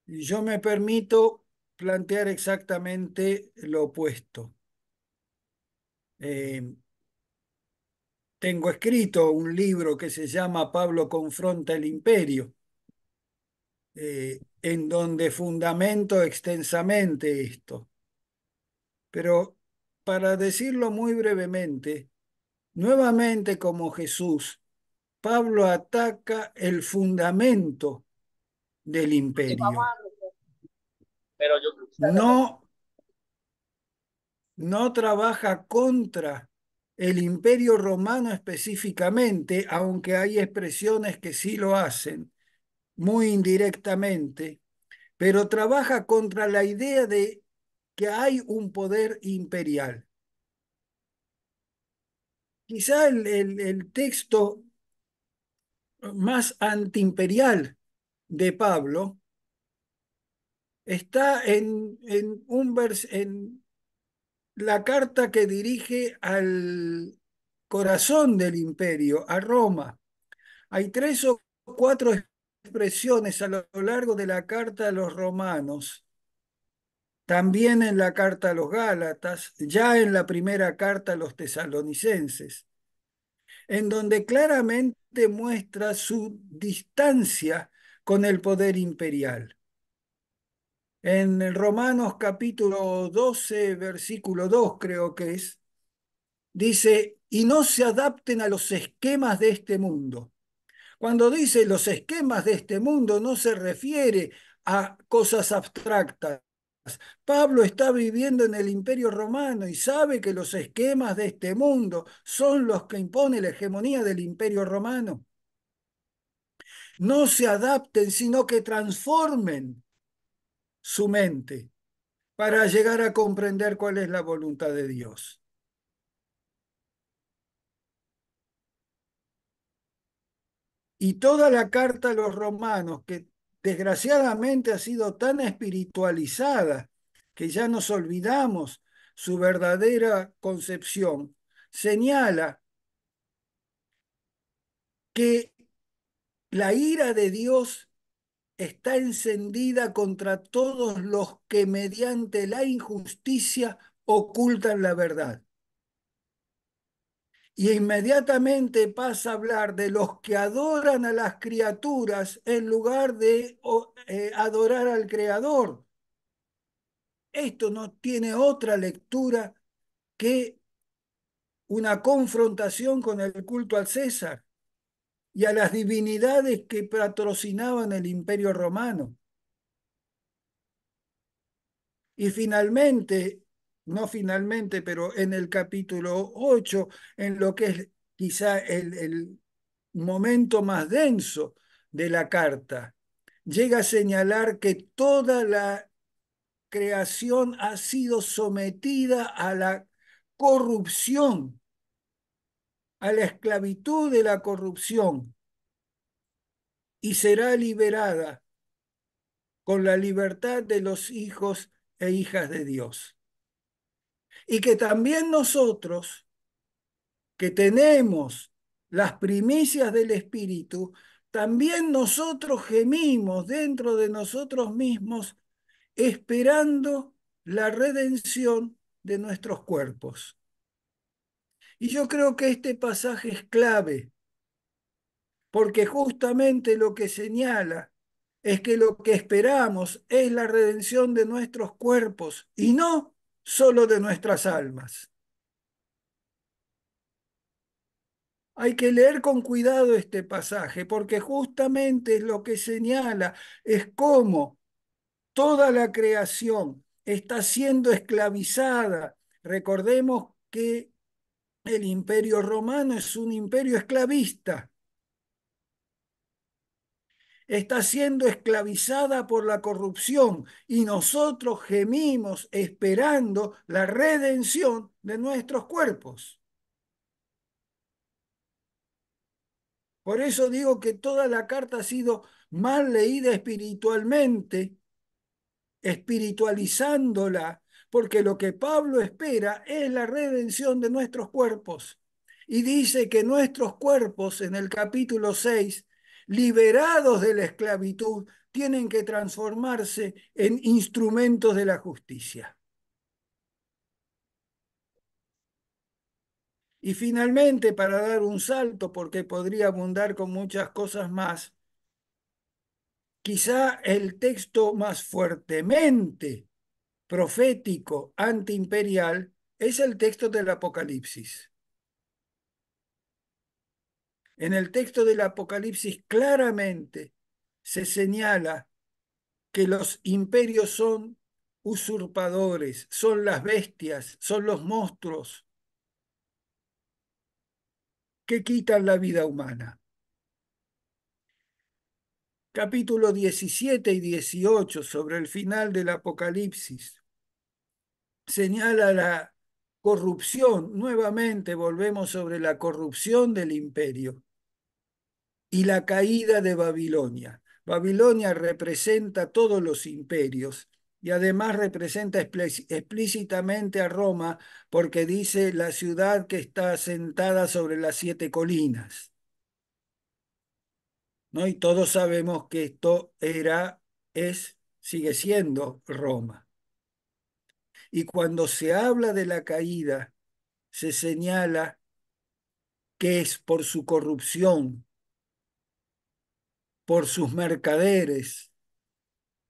Y yo me permito plantear exactamente lo opuesto. Eh, Tengo escrito un libro que se llama Pablo confronta el imperio, en donde fundamento extensamente esto. Pero para decirlo muy brevemente, nuevamente como Jesús, Pablo ataca el fundamento del imperio. No, no trabaja contra el imperio romano específicamente, aunque hay expresiones que sí lo hacen, muy indirectamente, pero trabaja contra la idea de que hay un poder imperial. Quizá el texto más antiimperial de Pablo está en la carta que dirige corazón del imperio, a Roma. Hay 3 o 4 expresiones a lo largo de la carta a los romanos, también en la carta a los Gálatas, ya en la primera carta a los tesalonicenses, en donde claramente muestra su distancia con el poder imperial. En Romanos capítulo 12, versículo 2 creo que es, dice, y no se adapten a los esquemas de este mundo. Cuando dice los esquemas de este mundo no se refiere a cosas abstractas. Pablo está viviendo en el Imperio Romano y sabe que los esquemas de este mundo son los que impone la hegemonía del Imperio Romano. No se adapten, sino que transformen su mente para llegar a comprender cuál es la voluntad de Dios. Y toda la carta a los romanos, que desgraciadamente ha sido tan espiritualizada que ya nos olvidamos su verdadera concepción, señala que la ira de Dios está encendida contra todos los que mediante la injusticia ocultan la verdad. Y inmediatamente pasa a hablar de los que adoran a las criaturas en lugar de adorar al Creador. Esto no tiene otra lectura que una confrontación con el culto al César y a las divinidades que patrocinaban el Imperio Romano. Y finalmente, no finalmente, pero en el capítulo 8, en lo que es quizá el momento más denso de la carta, llega a señalar que toda la creación ha sido sometida a la corrupción, a la esclavitud de la corrupción, y será liberada con la libertad de los hijos e hijas de Dios. Y que también nosotros, que tenemos las primicias del Espíritu, también nosotros gemimos dentro de nosotros mismos esperando la redención de nuestros cuerpos. Y yo creo que este pasaje es clave, porque justamente lo que señala es que lo que esperamos es la redención de nuestros cuerpos y no solo de nuestras almas. Hay que leer con cuidado este pasaje, porque justamente lo que señala es cómo toda la creación está siendo esclavizada. Recordemos que el Imperio Romano es un imperio esclavista. Está siendo esclavizada por la corrupción y nosotros gemimos esperando la redención de nuestros cuerpos. Por eso digo que toda la carta ha sido mal leída espiritualmente, espiritualizándola, porque lo que Pablo espera es la redención de nuestros cuerpos. Y dice que nuestros cuerpos, en el capítulo 6, liberados de la esclavitud, tienen que transformarse en instrumentos de la justicia. Y finalmente, para dar un salto, porque podría abundar con muchas cosas más, quizá el texto más fuertemente profético antiimperial es el texto del Apocalipsis. En el texto del Apocalipsis claramente se señala que los imperios son usurpadores, son las bestias, son los monstruos que quitan la vida humana. Capítulo 17 y 18 sobre el final del Apocalipsis señala la corrupción. Nuevamente volvemos sobre la corrupción del imperio y la caída de Babilonia. Babilonia representa todos los imperios y además representa explícitamente a Roma porque dice la ciudad que está asentada sobre las 7 colinas, ¿no? Y todos sabemos que esto sigue siendo Roma. Y cuando se habla de la caída, se señala que es por su corrupción, por sus mercaderes,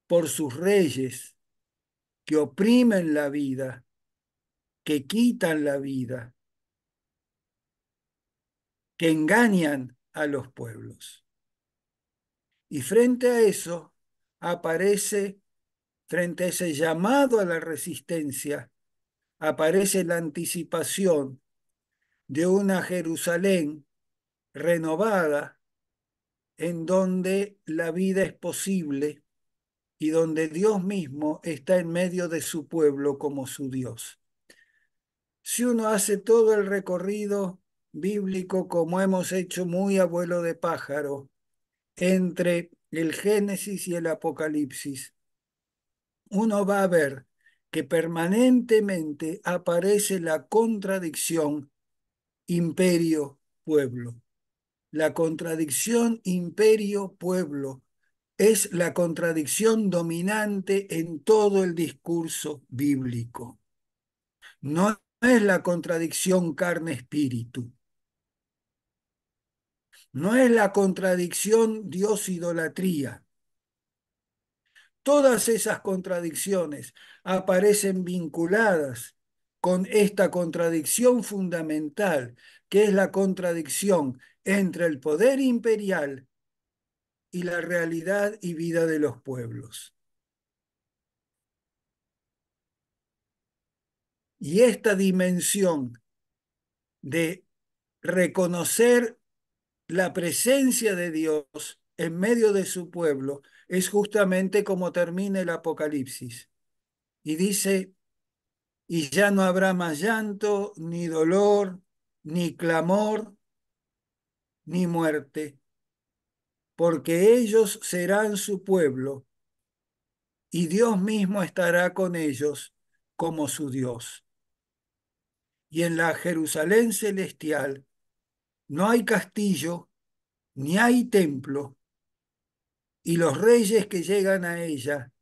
por sus reyes que oprimen la vida, que quitan la vida, que engañan a los pueblos. Y frente a eso aparece, frente a ese llamado a la resistencia, aparece la anticipación de una Jerusalén renovada en donde la vida es posible y donde Dios mismo está en medio de su pueblo como su Dios. Si uno hace todo el recorrido bíblico como hemos hecho muy a vuelo de pájaro entre el Génesis y el Apocalipsis, uno va a ver que permanentemente aparece la contradicción imperio-pueblo. La contradicción imperio-pueblo es la contradicción dominante en todo el discurso bíblico. No es la contradicción carne-espíritu. No es la contradicción Dios-idolatría. Todas esas contradicciones aparecen vinculadas con esta contradicción fundamental, que es la contradicción entre el poder imperial y la realidad y vida de los pueblos. Y esta dimensión de reconocer la presencia de Dios en medio de su pueblo es justamente como termina el Apocalipsis. Y dice, y ya no habrá más llanto, ni dolor, ni clamor, ni muerte, porque ellos serán su pueblo, y Dios mismo estará con ellos como su Dios. Y en la Jerusalén celestial no hay castillo, ni hay templo, y los reyes que llegan a ella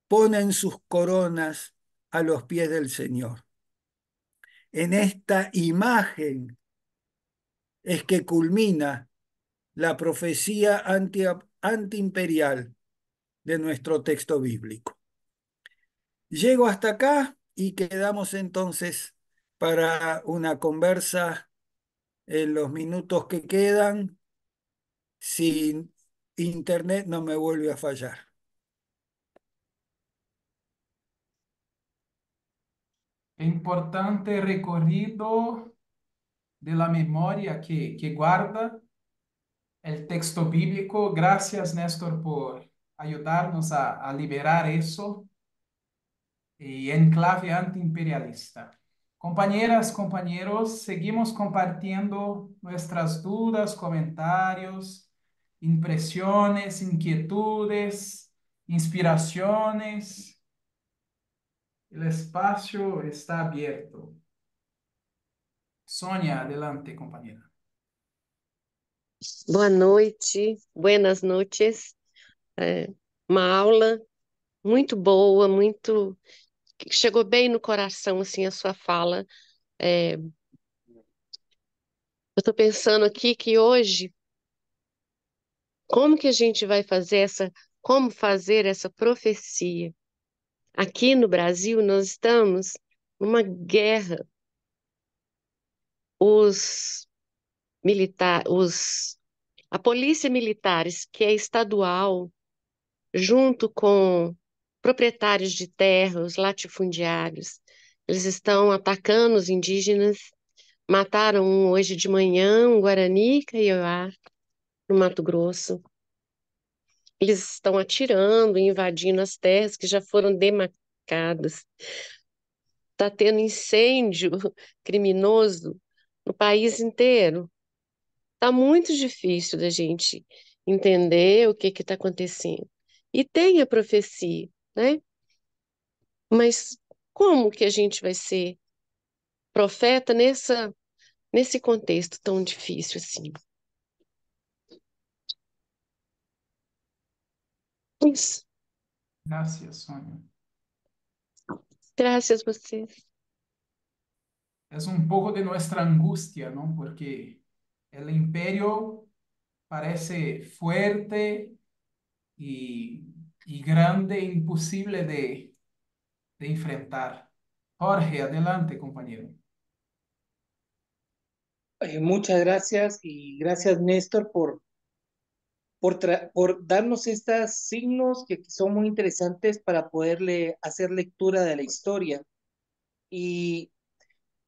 ponen sus coronas a los pies del Señor. En esta imagen es que culmina la profecía antiimperial de nuestro texto bíblico. Llego hasta acá y quedamos entonces para una conversa en los minutos que quedan, si internet no me vuelve a fallar. Importante recorrido de la memoria que guarda el texto bíblico. Gracias, Néstor, por ayudarnos a liberar eso y en clave antiimperialista. Compañeras, compañeros, seguimos compartiendo nuestras dudas, comentarios, impresiones, inquietudes, inspiraciones. El espacio está abierto. Sônia, adelante, compañera. Boa noite, buenas noches. Uma aula muito boa, muito que chegou bem no coração assim a sua fala. Eu estou pensando aqui que hoje como que a gente vai fazer como fazer essa profecia? Aqui no Brasil nós estamos numa guerra. A polícia militares, que é estadual, junto com proprietários de terras, latifundiários, eles estão atacando os indígenas. Mataram hoje de manhã um Guarani Kaiowá, no Mato Grosso. Eles estão atirando, invadindo as terras que já foram demarcadas. Está tendo incêndio criminoso no país inteiro. Está muito difícil da gente entender o que está acontecendo. E tem a profecia, né? Mas como que a gente vai ser profeta nesse contexto tão difícil assim? Isso. Gracias, Sonia. Graças a vocês. Es un poco de nuestra angustia, ¿no? Porque el imperio parece fuerte y, y grande, imposible de enfrentar. Jorge, adelante, compañero. Muchas gracias y gracias, Néstor, por darnos estos signos que son muy interesantes para poderle hacer lectura de la historia. Y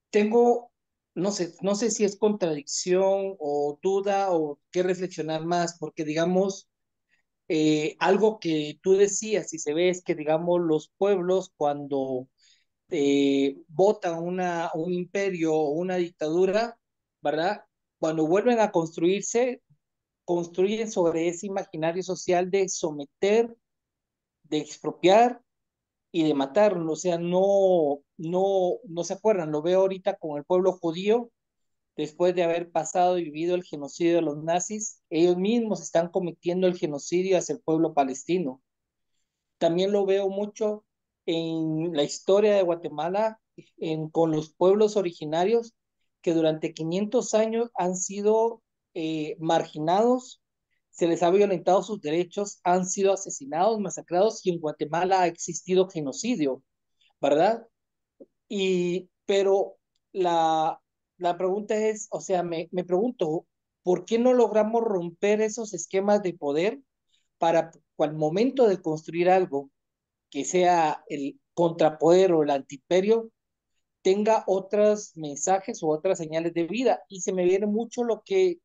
tengo, no sé si es contradicción o duda o qué reflexionar más, porque digamos, algo que tú decías y se ve es que, digamos, los pueblos cuando votan un imperio o una dictadura, ¿verdad? Cuando vuelven a construirse, construyen sobre ese imaginario social de someter, de expropiar y de matar. O sea, no se acuerdan. Lo veo ahorita con el pueblo judío, después de haber pasado y vivido el genocidio de los nazis, ellos mismos están cometiendo el genocidio hacia el pueblo palestino. También lo veo mucho en la historia de Guatemala, con los pueblos originarios que durante 500 años han sido marginados, se les ha violentado sus derechos, han sido asesinados, masacrados y en Guatemala ha existido genocidio, ¿verdad? Pero la pregunta es, o sea, me pregunto, ¿por qué no logramos romper esos esquemas de poder para al momento de construir algo que sea el contrapoder o el antiimperio, tenga otros mensajes o otras señales de vida? Y se me viene mucho lo que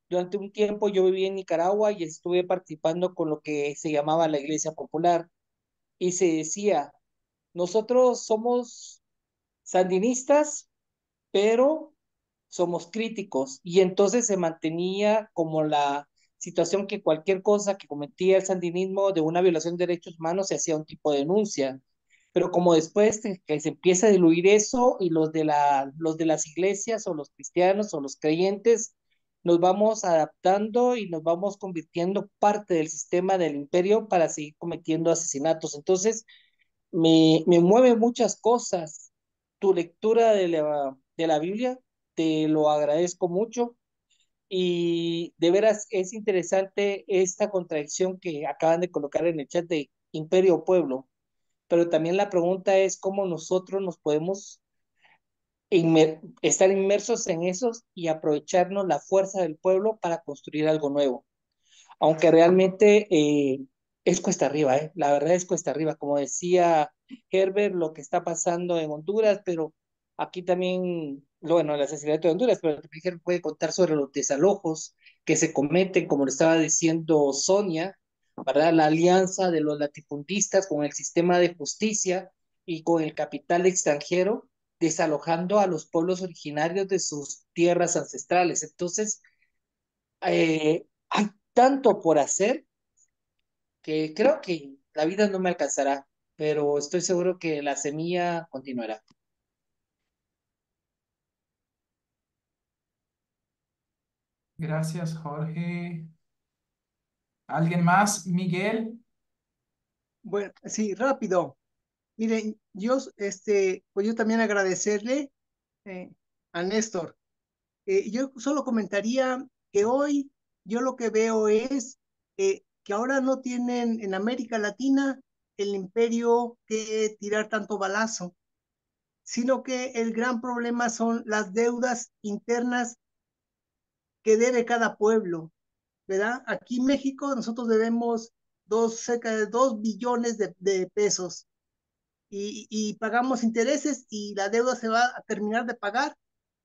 durante un tiempo yo viví en Nicaragua y estuve participando con lo que se llamaba la Iglesia Popular y se decía, nosotros somos sandinistas, pero somos críticos. Y entonces se mantenía como la situación que cualquier cosa que cometía el sandinismo de una violación de derechos humanos se hacía un tipo de denuncia. Pero como después que se empieza a diluir eso y los de las iglesias o los cristianos o los creyentes nos vamos adaptando y nos vamos convirtiendo parte del sistema del imperio para seguir cometiendo asesinatos. Entonces, me mueve muchas cosas. Tu lectura de la Biblia, te lo agradezco mucho y de veras es interesante esta contradicción que acaban de colocar en el chat de imperio o pueblo, pero también la pregunta es cómo nosotros nos podemos estar inmersos en esos y aprovecharnos la fuerza del pueblo para construir algo nuevo, aunque realmente es cuesta arriba, ¿eh? La verdad es cuesta arriba, como decía Herbert, lo que está pasando en Honduras, pero aquí también, bueno, el asesinato de Honduras, pero también Herbert puede contar sobre los desalojos que se cometen, como lo estaba diciendo Sonia, ¿verdad? La alianza de los latifundistas con el sistema de justicia y con el capital extranjero, desalojando a los pueblos originarios de sus tierras ancestrales. Entonces, hay tanto por hacer que creo que la vida no me alcanzará, pero estoy seguro que la semilla continuará. Gracias, Jorge. ¿Alguien más? Miguel. Bueno, sí, rápido. Miren, pues yo también agradecerle eh, a Néstor. Yo solo comentaría que hoy yo lo que veo es que ahora no tienen en América Latina el imperio que tirar tanto balazo, sino que el gran problema son las deudas internas que debe cada pueblo, ¿verdad? Aquí en México nosotros debemos cerca de 2 billones de pesos y pagamos intereses y la deuda se va a terminar de pagar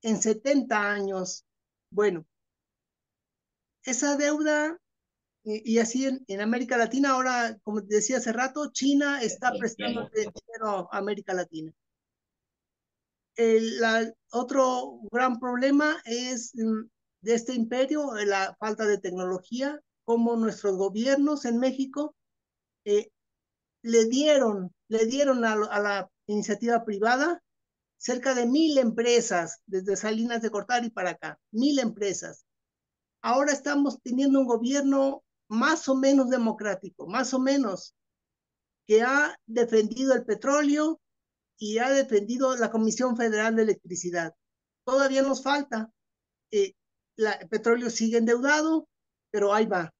en 70 años. Bueno, esa deuda, y así en América Latina, ahora, como te decía hace rato, China está prestando dinero a América Latina. Otro gran problema es de este imperio, la falta de tecnología, como nuestros gobiernos en México le dieron le dieron a la iniciativa privada cerca de 1,000 empresas, desde Salinas de Gortari para acá, 1,000 empresas. Ahora estamos teniendo un gobierno más o menos democrático, más o menos, que ha defendido el petróleo y ha defendido la Comisión Federal de Electricidad. Todavía nos falta. El petróleo sigue endeudado, pero ahí va.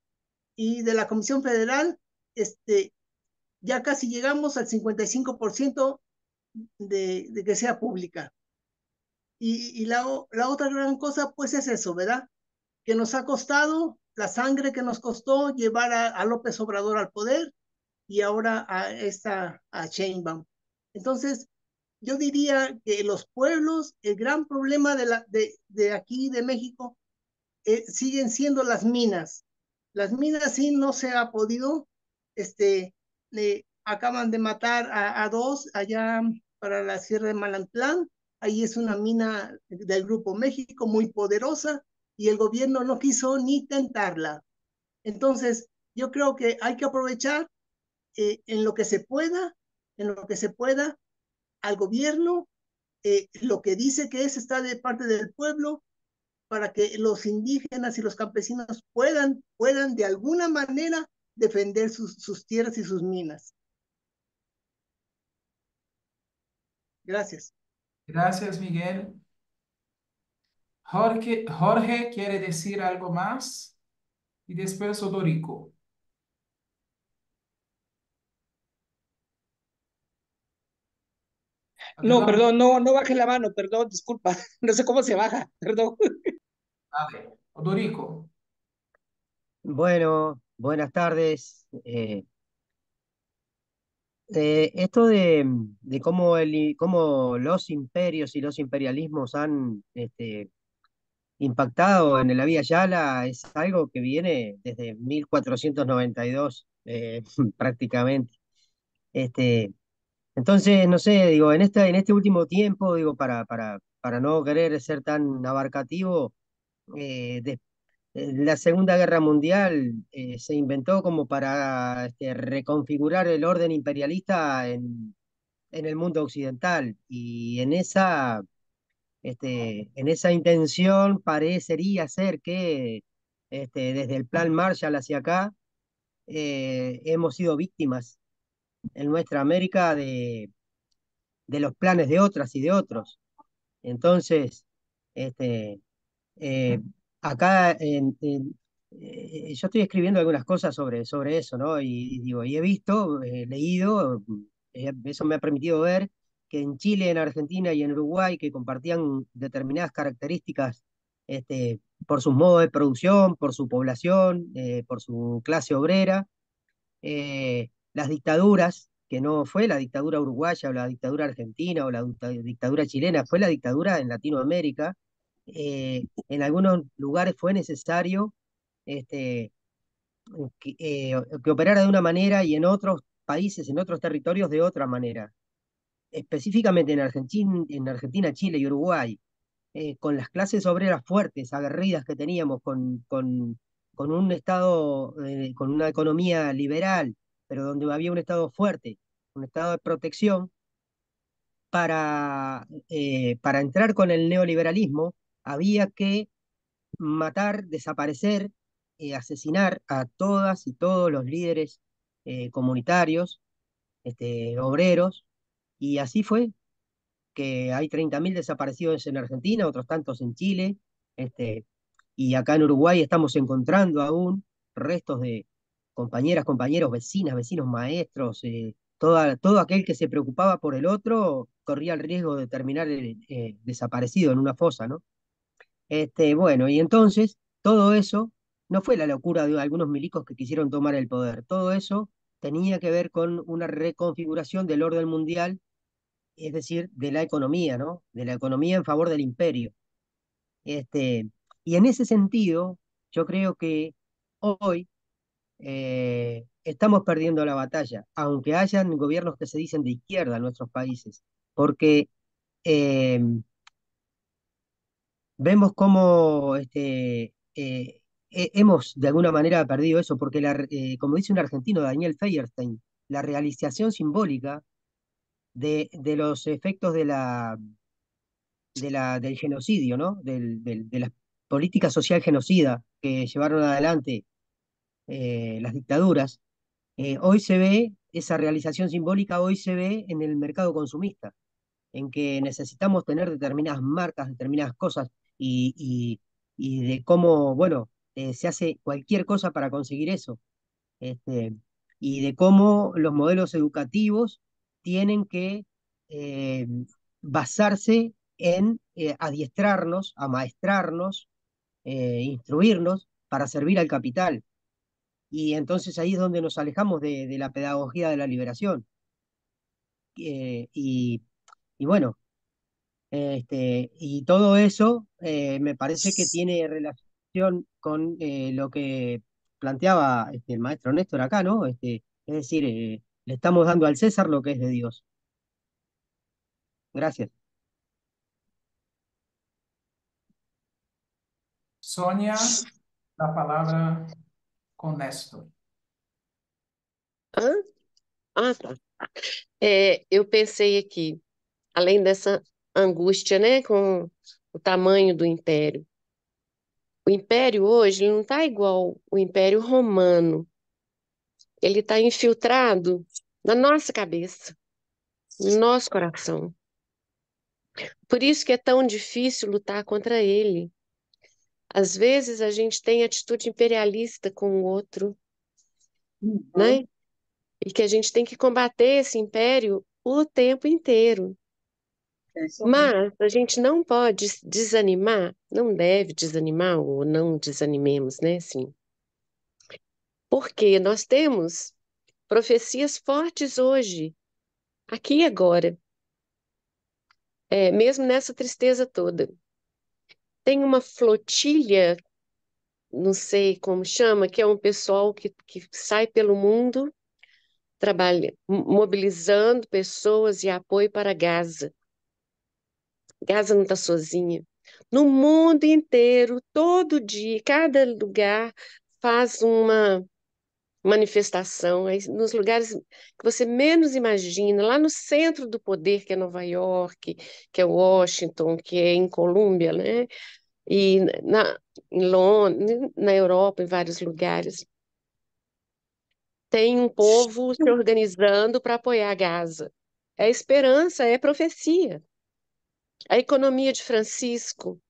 Y de la Comisión Federal, ya casi llegamos al 55% de que sea pública. Y la otra gran cosa, pues es eso, ¿verdad? Que nos ha costado, la sangre que nos costó llevar a López Obrador al poder y ahora a Sheinbaum. Entonces, yo diría que los pueblos, el gran problema de aquí, de México, siguen siendo las minas. Las minas sí no se ha podido, acaban de matar a dos allá para la Sierra de Malantlán. Ahí es una mina del Grupo México muy poderosa y el gobierno no quiso ni tentarla. Entonces, yo creo que hay que aprovechar en lo que se pueda, al gobierno, lo que dice que está de parte del pueblo, para que los indígenas y los campesinos puedan de alguna manera defender sus tierras y sus minas. Gracias. Gracias, Miguel. Jorge quiere decir algo más y después Odorico. No, Adelante. perdón, no baje la mano, perdón, disculpa. No sé cómo se baja, perdón. Vale. Odorico. Bueno, buenas tardes. Esto de cómo los imperios y los imperialismos han impactado en la Vía Yala es algo que viene desde 1492, prácticamente. Este, entonces, no sé, digo, en este último tiempo, digo, para no querer ser tan abarcativo, la Segunda Guerra Mundial se inventó como para reconfigurar el orden imperialista en el mundo occidental y en esa intención parecería ser que desde el Plan Marshall hacia acá hemos sido víctimas en nuestra América de los planes de otras y de otros. Entonces, este, eh, acá yo estoy escribiendo algunas cosas sobre eso, ¿no? Y digo, y he visto, leído, eso me ha permitido ver que en Chile, en Argentina y en Uruguay, que compartían determinadas características por sus modos de producción, por su población, por su clase obrera, las dictaduras, que no fue la dictadura uruguaya o la dictadura argentina o la dictadura chilena, fue la dictadura en Latinoamérica. En algunos lugares fue necesario este, que operara de una manera y en otros países, en otros territorios de otra manera. Específicamente en Argentina, Chile y Uruguay, con las clases obreras fuertes, aguerridas que teníamos, con un Estado, con una economía liberal, pero donde había un Estado fuerte, un Estado de protección, para entrar con el neoliberalismo había que matar, desaparecer, asesinar a todas y todos los líderes comunitarios, obreros, y así fue que hay 30.000 desaparecidos en Argentina, otros tantos en Chile, este, y acá en Uruguay estamos encontrando aún restos de compañeras, compañeros, vecinas, vecinos, maestros, todo aquel que se preocupaba por el otro corría el riesgo de terminar desaparecido en una fosa, ¿no? Bueno, y entonces todo eso no fue la locura de algunos milicos que quisieron tomar el poder, todo eso tenía que ver con una reconfiguración del orden mundial, es decir, de la economía, ¿no? De la economía en favor del imperio. Este, y en ese sentido, yo creo que hoy estamos perdiendo la batalla, aunque hayan gobiernos que se dicen de izquierda en nuestros países, porque eh, vemos cómo hemos de alguna manera perdido eso, porque como dice un argentino, Daniel Feuerstein, la realización simbólica de los efectos del genocidio, ¿no? De la política social genocida que llevaron adelante las dictaduras. Hoy se ve, esa realización simbólica hoy se ve en el mercado consumista, en que necesitamos tener determinadas marcas, determinadas cosas, y de cómo, bueno, se hace cualquier cosa para conseguir eso. Este, y de cómo los modelos educativos tienen que eh, basarse en adiestrarnos, amaestrarnos, instruirnos para servir al capital. Y entonces ahí es donde nos alejamos de la pedagogía de la liberación. Eh, y, y bueno, y todo eso me parece que tiene relación con lo que planteaba el maestro Néstor acá, ¿no? Es decir, le estamos dando al César lo que es de Dios. Gracias. Sonia, la palabra con Néstor. Hã? Ah, tá. Eu pensei aqui, além dessa angústia, né, com o tamanho do império. O império hoje ele não está igual o Império Romano. Ele está infiltrado na nossa cabeça, no nosso coração. Por isso que é tão difícil lutar contra ele. Às vezes a gente tem atitude imperialista com o outro, né? E que a gente tem que combater esse império o tempo inteiro. Mas a gente não pode desanimar, não deve desanimar, ou não desanimemos, né? Sim. Porque nós temos profecias fortes hoje, aqui e agora, mesmo nessa tristeza toda. Tem uma flotilha, não sei como chama, que é um pessoal que sai pelo mundo, trabalha, mobilizando pessoas e apoio para Gaza. Gaza não está sozinha. No mundo inteiro, todo dia, cada lugar faz uma manifestação, aí, nos lugares que você menos imagina, lá no centro do poder, que é Nova York, que é Washington, que é em Colômbia, né? E em Londres, na Europa, em vários lugares. Tem um povo se organizando para apoiar Gaza. É esperança, é profecia. A economia de Francisco,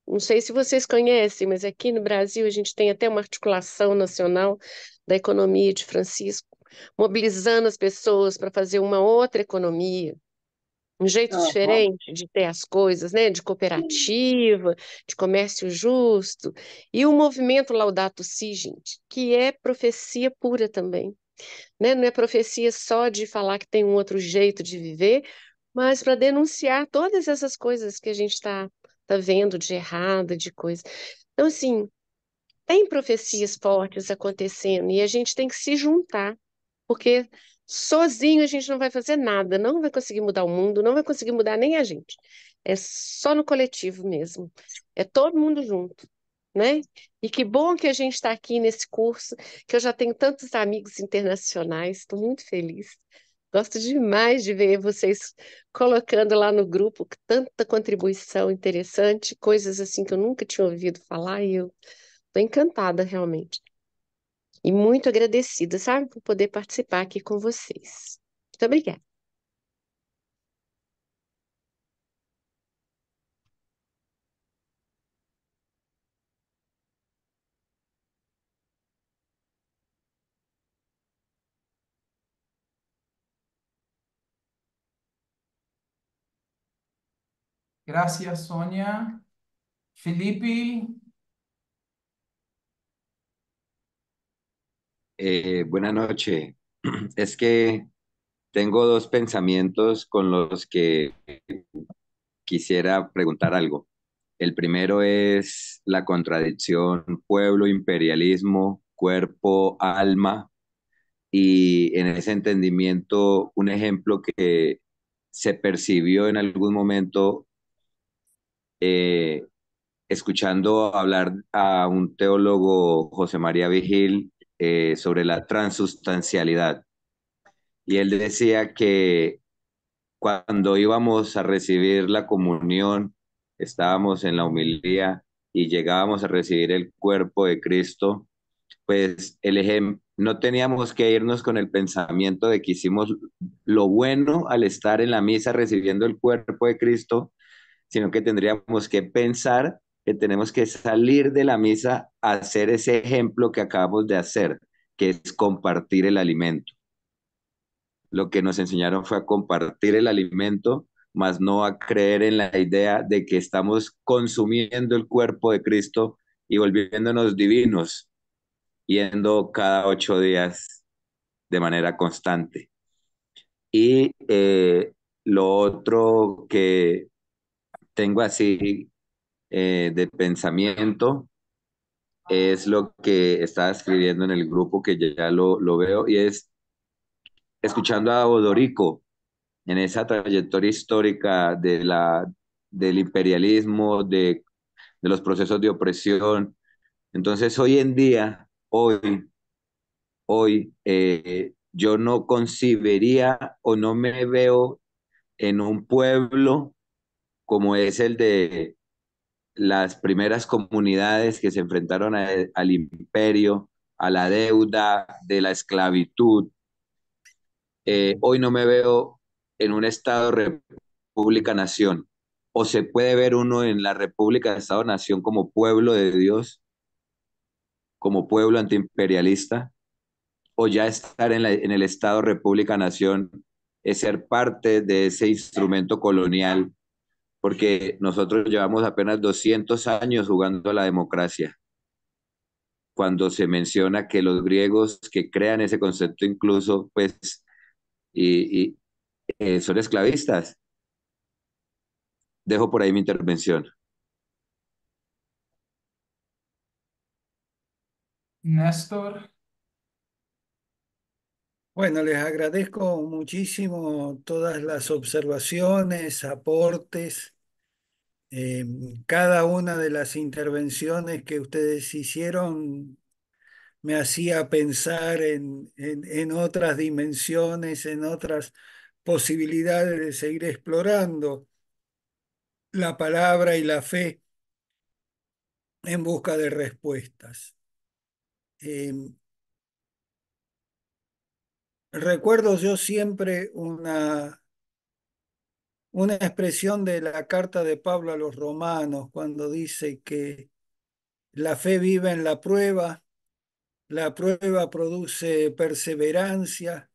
não sei se vocês conhecem, mas aqui no Brasil a gente tem até uma articulação nacional da economia de Francisco, mobilizando as pessoas para fazer uma outra economia, um jeito diferente de ter as coisas, né? De cooperativa, de comércio justo, e o movimento Laudato Si, gente, que é profecia pura também, né? Não é profecia só de falar que tem um outro jeito de viver, mas para denunciar todas essas coisas que a gente está vendo de errada, de coisa. Então, assim, tem profecias fortes acontecendo e a gente tem que se juntar, porque sozinho a gente não vai fazer nada, não vai conseguir mudar o mundo, não vai conseguir mudar nem a gente. É só no coletivo mesmo. É todo mundo junto, né? E que bom que a gente está aqui nesse curso, que eu já tenho tantos amigos internacionais, estou muito feliz. Gosto demais de ver vocês colocando lá no grupo tanta contribuição interessante, coisas assim que eu nunca tinha ouvido falar e eu estou encantada realmente. E muito agradecida, sabe, por poder participar aqui com vocês. Muito obrigada. Gracias, Sonia. Felipe. Buenas noches. Es que tengo dos pensamientos con los que quisiera preguntar algo. El primero es la contradicción pueblo, imperialismo, cuerpo, alma, y en ese entendimiento un ejemplo que se percibió en algún momento escuchando hablar a un teólogo, José María Vigil, sobre la transustancialidad. Y él decía que cuando íbamos a recibir la comunión, estábamos en la homilía y llegábamos a recibir el cuerpo de Cristo, pues no teníamos que irnos con el pensamiento de que hicimos lo bueno al estar en la misa recibiendo el cuerpo de Cristo, sino que tendríamos que pensar que tenemos que salir de la misa a hacer ese ejemplo que acabamos de hacer, que es compartir el alimento. Lo que nos enseñaron fue a compartir el alimento, más no a creer en la idea de que estamos consumiendo el cuerpo de Cristo y volviéndonos divinos, yendo cada 8 días de manera constante. Y lo otro que tengo así de pensamiento es lo que estaba escribiendo en el grupo, que ya lo veo, y es escuchando a Odorico en esa trayectoria histórica del imperialismo, de los procesos de opresión. Entonces, hoy en día, hoy, yo no concibiría o no me veo en un pueblo como es el de las primeras comunidades que se enfrentaron al imperio, a la deuda de la esclavitud. Hoy no me veo en un Estado República-Nación. O se puede ver uno en la República de Estado-Nación como pueblo de Dios, como pueblo antiimperialista, o ya estar en el Estado República-Nación es ser parte de ese instrumento colonial, porque nosotros llevamos apenas 200 años jugando a la democracia. Cuando se menciona que los griegos que crean ese concepto incluso, pues, son esclavistas. Dejo por ahí mi intervención. Néstor. Bueno, les agradezco muchísimo todas las observaciones, aportes, cada una de las intervenciones que ustedes hicieron me hacía pensar en otras dimensiones, en otras posibilidades de seguir explorando la palabra y la fe en busca de respuestas. Recuerdo yo siempre una expresión de la carta de Pablo a los romanos cuando dice que la fe vive en la prueba produce perseverancia,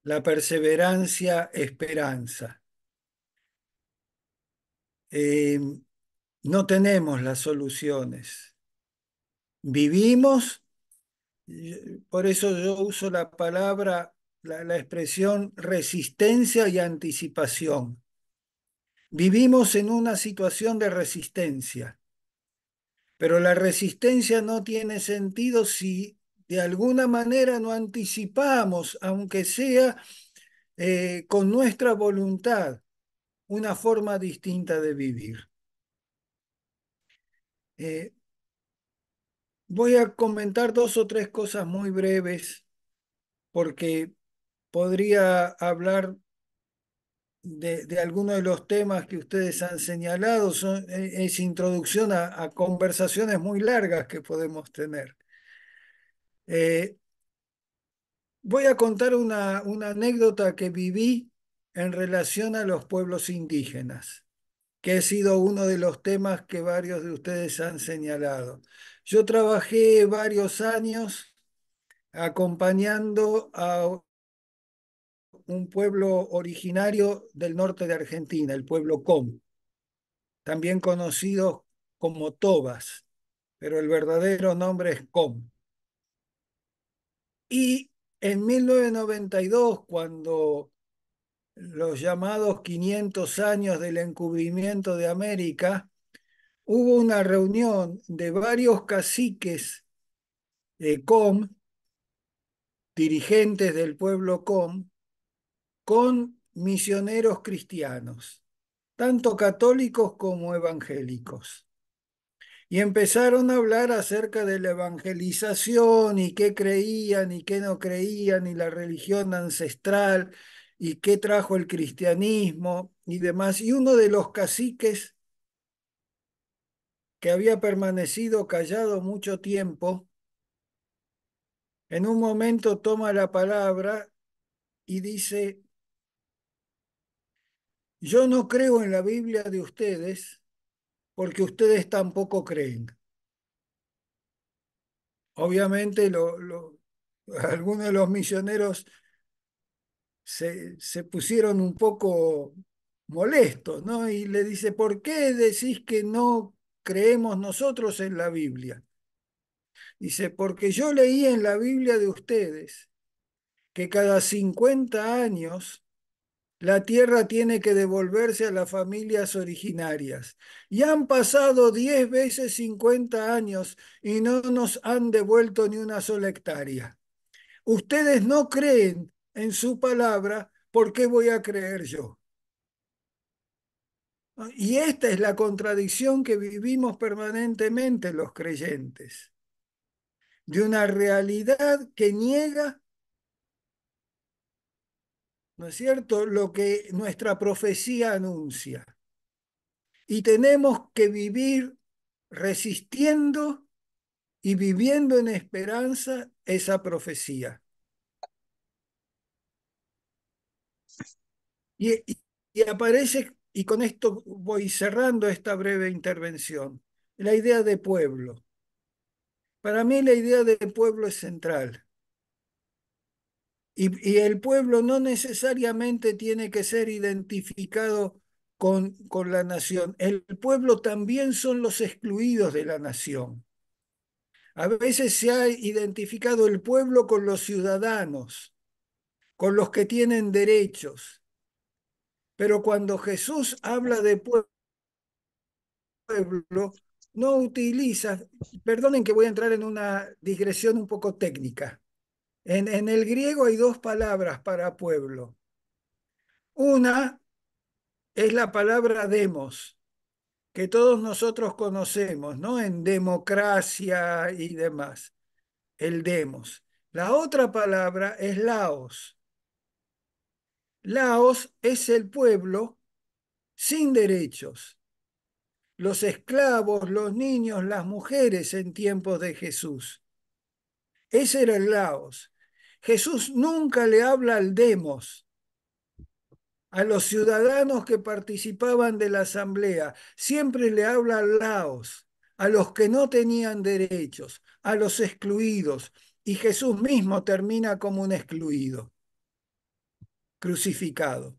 la perseverancia esperanza. Eh, no tenemos las soluciones. Vivimos, por eso yo uso la palabra, la expresión resistencia y anticipación. Vivimos en una situación de resistencia, pero la resistencia no tiene sentido si de alguna manera no anticipamos, aunque sea con nuestra voluntad, una forma distinta de vivir. Voy a comentar 2 o 3 cosas muy breves, porque podría hablar de algunos de los temas que ustedes han señalado. Es introducción a conversaciones muy largas que podemos tener. Voy a contar una anécdota que viví en relación a los pueblos indígenas, que ha sido uno de los temas que varios de ustedes han señalado. Yo trabajé varios años acompañando a un pueblo originario del norte de Argentina, el pueblo Com, también conocido como Tobas, pero el verdadero nombre es Com. Y en 1992, cuando los llamados 500 años del encubrimiento de América, hubo una reunión de varios caciques Com, dirigentes del pueblo Com, con misioneros cristianos, tanto católicos como evangélicos. Y empezaron a hablar acerca de la evangelización y qué creían y qué no creían y la religión ancestral y qué trajo el cristianismo y demás. Y uno de los caciques que había permanecido callado mucho tiempo, en un momento toma la palabra y dice: yo no creo en la Biblia de ustedes porque ustedes tampoco creen. Obviamente algunos de los misioneros se pusieron un poco molestos, ¿no? Y le dice: ¿por qué decís que no creemos nosotros en la Biblia? Dice: porque yo leí en la Biblia de ustedes que cada 50 años la tierra tiene que devolverse a las familias originarias. Y han pasado 10 veces 50 años y no nos han devuelto ni una sola hectárea. Ustedes no creen en su palabra, ¿por qué voy a creer yo? Y esta es la contradicción que vivimos permanentemente los creyentes, de una realidad que niega, ¿no es cierto?, lo que nuestra profecía anuncia. Y tenemos que vivir resistiendo y viviendo en esperanza esa profecía. Y aparece, y con esto voy cerrando esta breve intervención, la idea de pueblo. Para mí la idea de pueblo es central. Y el pueblo no necesariamente tiene que ser identificado con la nación. El pueblo también son los excluidos de la nación. A veces se ha identificado el pueblo con los ciudadanos, con los que tienen derechos. Pero cuando Jesús habla de pueblo, no utiliza, perdonen que voy a entrar en una digresión un poco técnica. En el griego hay dos palabras para pueblo. Una es la palabra demos, que todos nosotros conocemos, ¿no? En democracia y demás, el demos. La otra palabra es laos. Laos es el pueblo sin derechos. Los esclavos, los niños, las mujeres en tiempos de Jesús. Ese era el laos. Jesús nunca le habla al demos, a los ciudadanos que participaban de la asamblea. Siempre le habla al laos, a los que no tenían derechos, a los excluidos. Y Jesús mismo termina como un excluido, crucificado.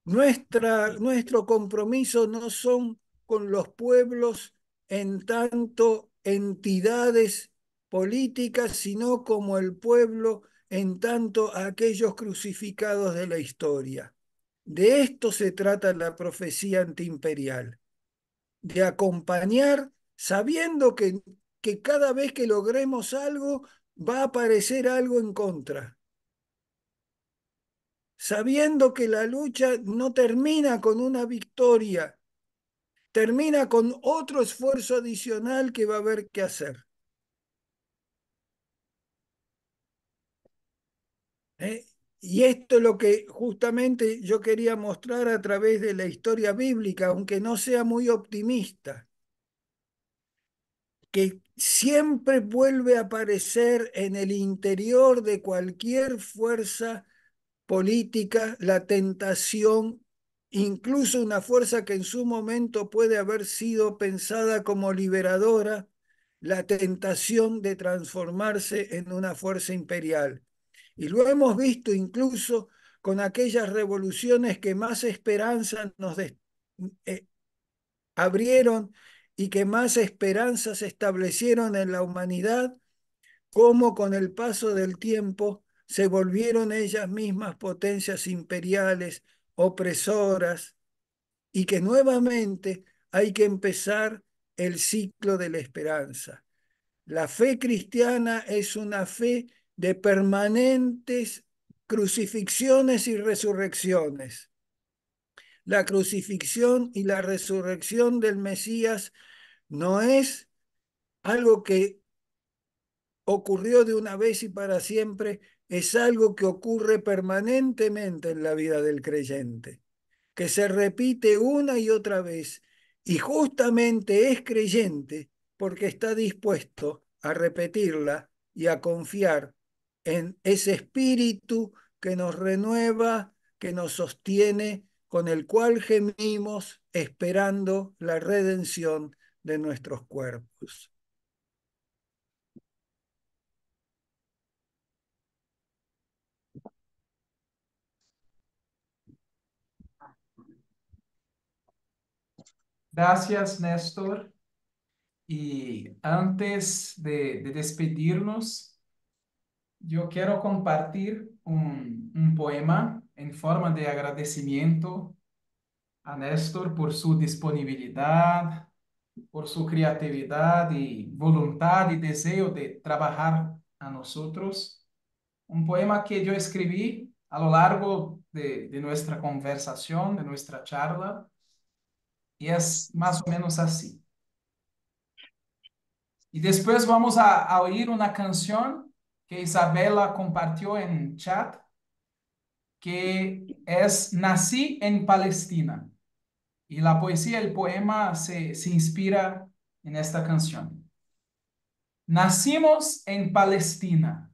Nuestro compromiso no son con los pueblos en tanto entidades políticas, sino como el pueblo en tanto aquellos crucificados de la historia. De esto se trata la profecía antiimperial, de acompañar sabiendo que cada vez que logremos algo va a aparecer algo en contra, sabiendo que la lucha no termina con una victoria, termina con otro esfuerzo adicional que va a haber que hacer. ¿Eh? Y esto es lo que justamente yo quería mostrar a través de la historia bíblica, aunque no sea muy optimista, que siempre vuelve a aparecer en el interior de cualquier fuerza política la tentación, incluso una fuerza que en su momento puede haber sido pensada como liberadora, la tentación de transformarse en una fuerza imperial. Y lo hemos visto incluso con aquellas revoluciones que más esperanza nos abrieron y que más esperanzas establecieron en la humanidad, cómo con el paso del tiempo se volvieron ellas mismas potencias imperiales, opresoras, y que nuevamente hay que empezar el ciclo de la esperanza. La fe cristiana es una fe de permanentes crucifixiones y resurrecciones. La crucifixión y la resurrección del Mesías no es algo que ocurrió de una vez y para siempre, es algo que ocurre permanentemente en la vida del creyente, que se repite una y otra vez, y justamente es creyente porque está dispuesto a repetirla y a confiar en ese espíritu que nos renueva, que nos sostiene, con el cual gemimos esperando la redención de nuestros cuerpos. Gracias, Néstor. Y antes de despedirnos, yo quiero compartir un poema en forma de agradecimiento a Néstor por su disponibilidad, por su creatividad y voluntad y deseo de trabajar a nosotros. Un poema que yo escribí a lo largo de nuestra conversación, de nuestra charla, y es más o menos así. Y después vamos a oír una canción que Isabela compartió en chat, que es Nací en Palestina. Y la poesía, el poema se inspira en esta canción. Nacimos en Palestina,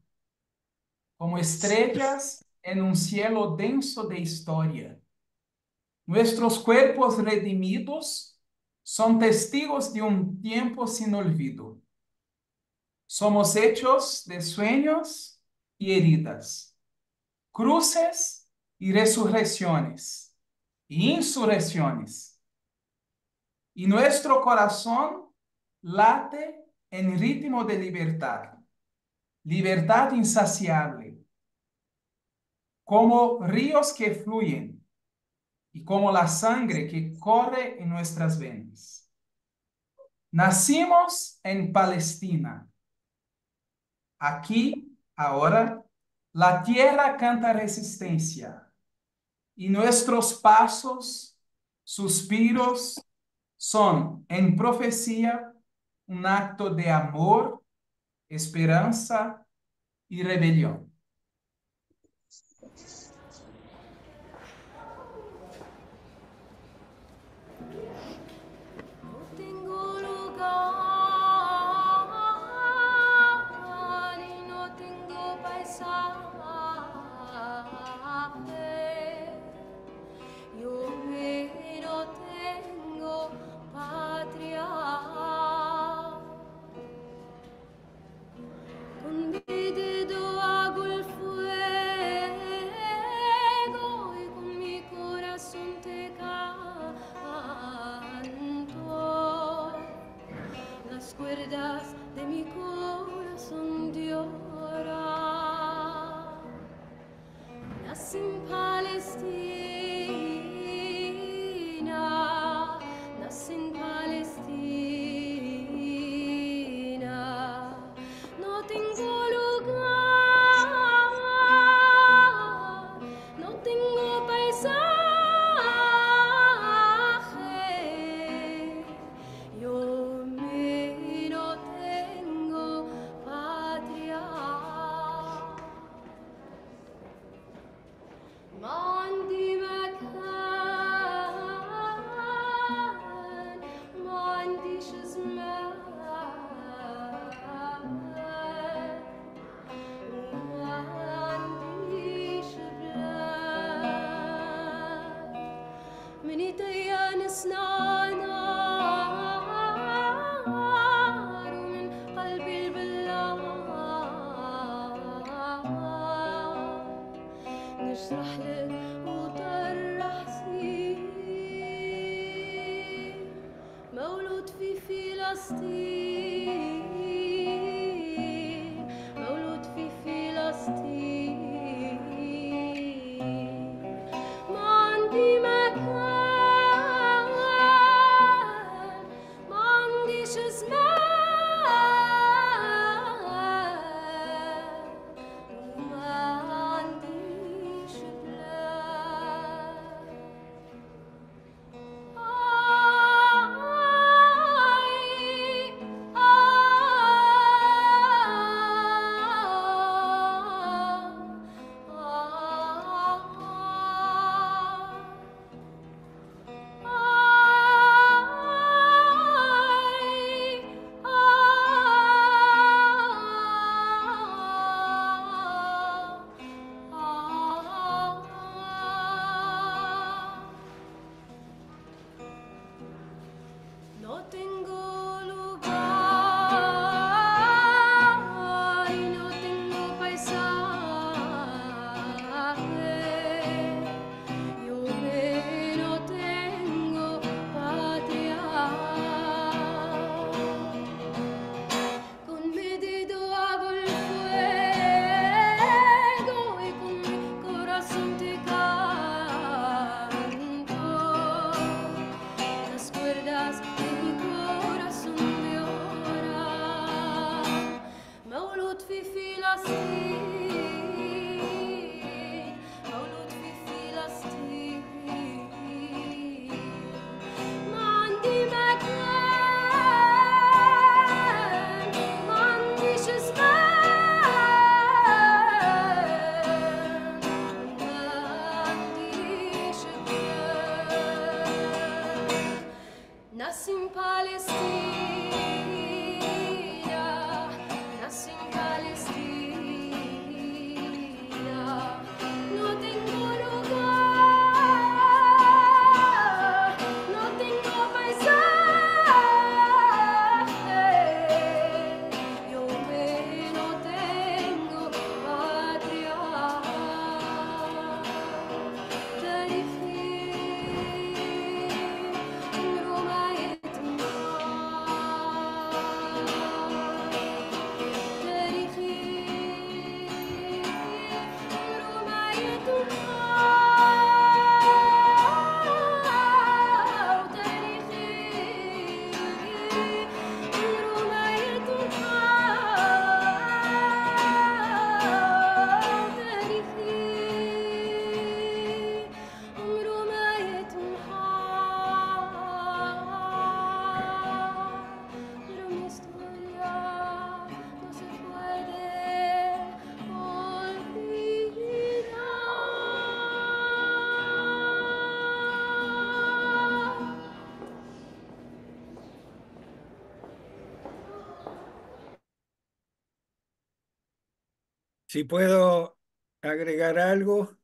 como estrellas en un cielo denso de historia. Nuestros cuerpos redimidos son testigos de un tiempo sin olvido. Somos hechos de sueños y heridas, cruces y resurrecciones, y insurrecciones. Y nuestro corazón late en ritmo de libertad, libertad insaciable, como ríos que fluyen y como la sangre que corre en nuestras venas. Nacimos en Palestina. Aquí, ahora, la tierra canta resistencia y nuestros pasos, suspiros, son en profecía un acto de amor, esperanza y rebelión. Tengo lugar y no tengo paisaje. Yo no tengo patria. Con mi dedo hago el fuego y con mi corazón te canto. Las cuerdas de mi corazón lloran. Nací en Palestina, nací en Palestina. No tengo lugar, no tengo paisaje. Yo no tengo patria. ما عندي مكان، ما عنديش زمان، وما عنديش بلاد. من ايديا نصنع نار ومن قلبي البلاد نشرح لك وطرح سين مولود في فلسطين، مولود في فلسطين. ما عندي مكان، ما عنديش زمان، وما عنديش بلاد. آي آي Si puedo agregar algo,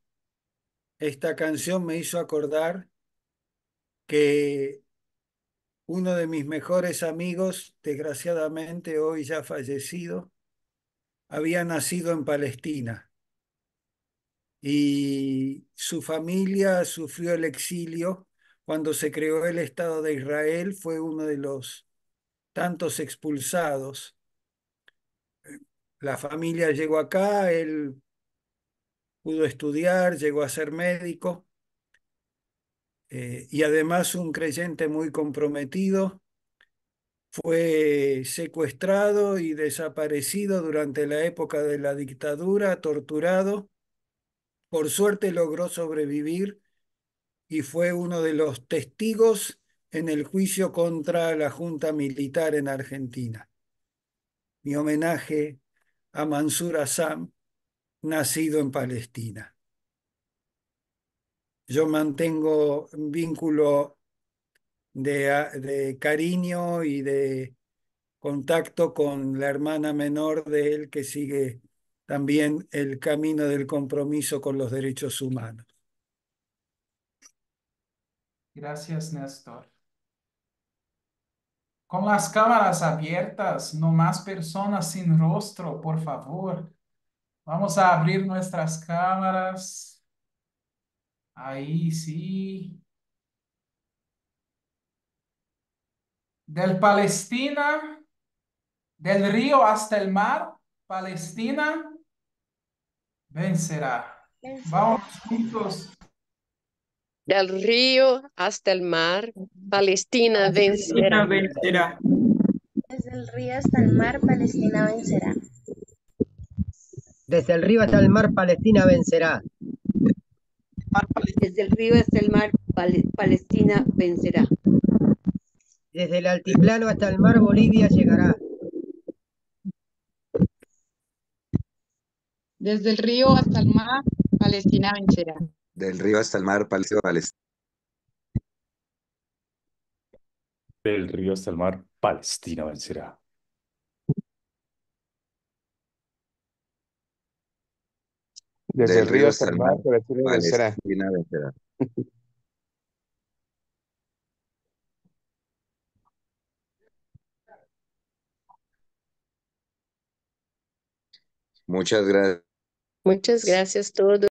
esta canción me hizo acordar que uno de mis mejores amigos, desgraciadamente hoy ya fallecido, había nacido en Palestina y su familia sufrió el exilio cuando se creó el Estado de Israel, fue uno de los tantos expulsados. La familia llegó acá, él pudo estudiar, llegó a ser médico y además un creyente muy comprometido. Fue secuestrado y desaparecido durante la época de la dictadura, torturado. Por suerte logró sobrevivir y fue uno de los testigos en el juicio contra la Junta Militar en Argentina. Mi homenaje a Mansur Assam, nacido en Palestina. Yo mantengo un vínculo de cariño y de contacto con la hermana menor de él que sigue también el camino del compromiso con los derechos humanos. Gracias, Néstor. Con las cámaras abiertas, no más personas sin rostro, por favor. Vamos a abrir nuestras cámaras. Ahí sí. Del Palestina, del río hasta el mar, Palestina vencerá. Vamos juntos. Del río hasta el mar, Palestina Palestina vencerá. vencerá. Desde el río hasta el mar, Palestina vencerá. Desde el río hasta el mar, Palestina vencerá. Desde el río hasta el mar, Palestina vencerá. Desde el altiplano hasta el mar, Bolivia llegará. Desde el río hasta el mar, Palestina vencerá. Del río hasta el mar, Palestina. Del río hasta el mar, Palestina vencerá. Desde Del el río río hasta hasta el el mar, mar, Palestina vencerá. Palestina vencerá. Muchas gracias. Muchas gracias a todos.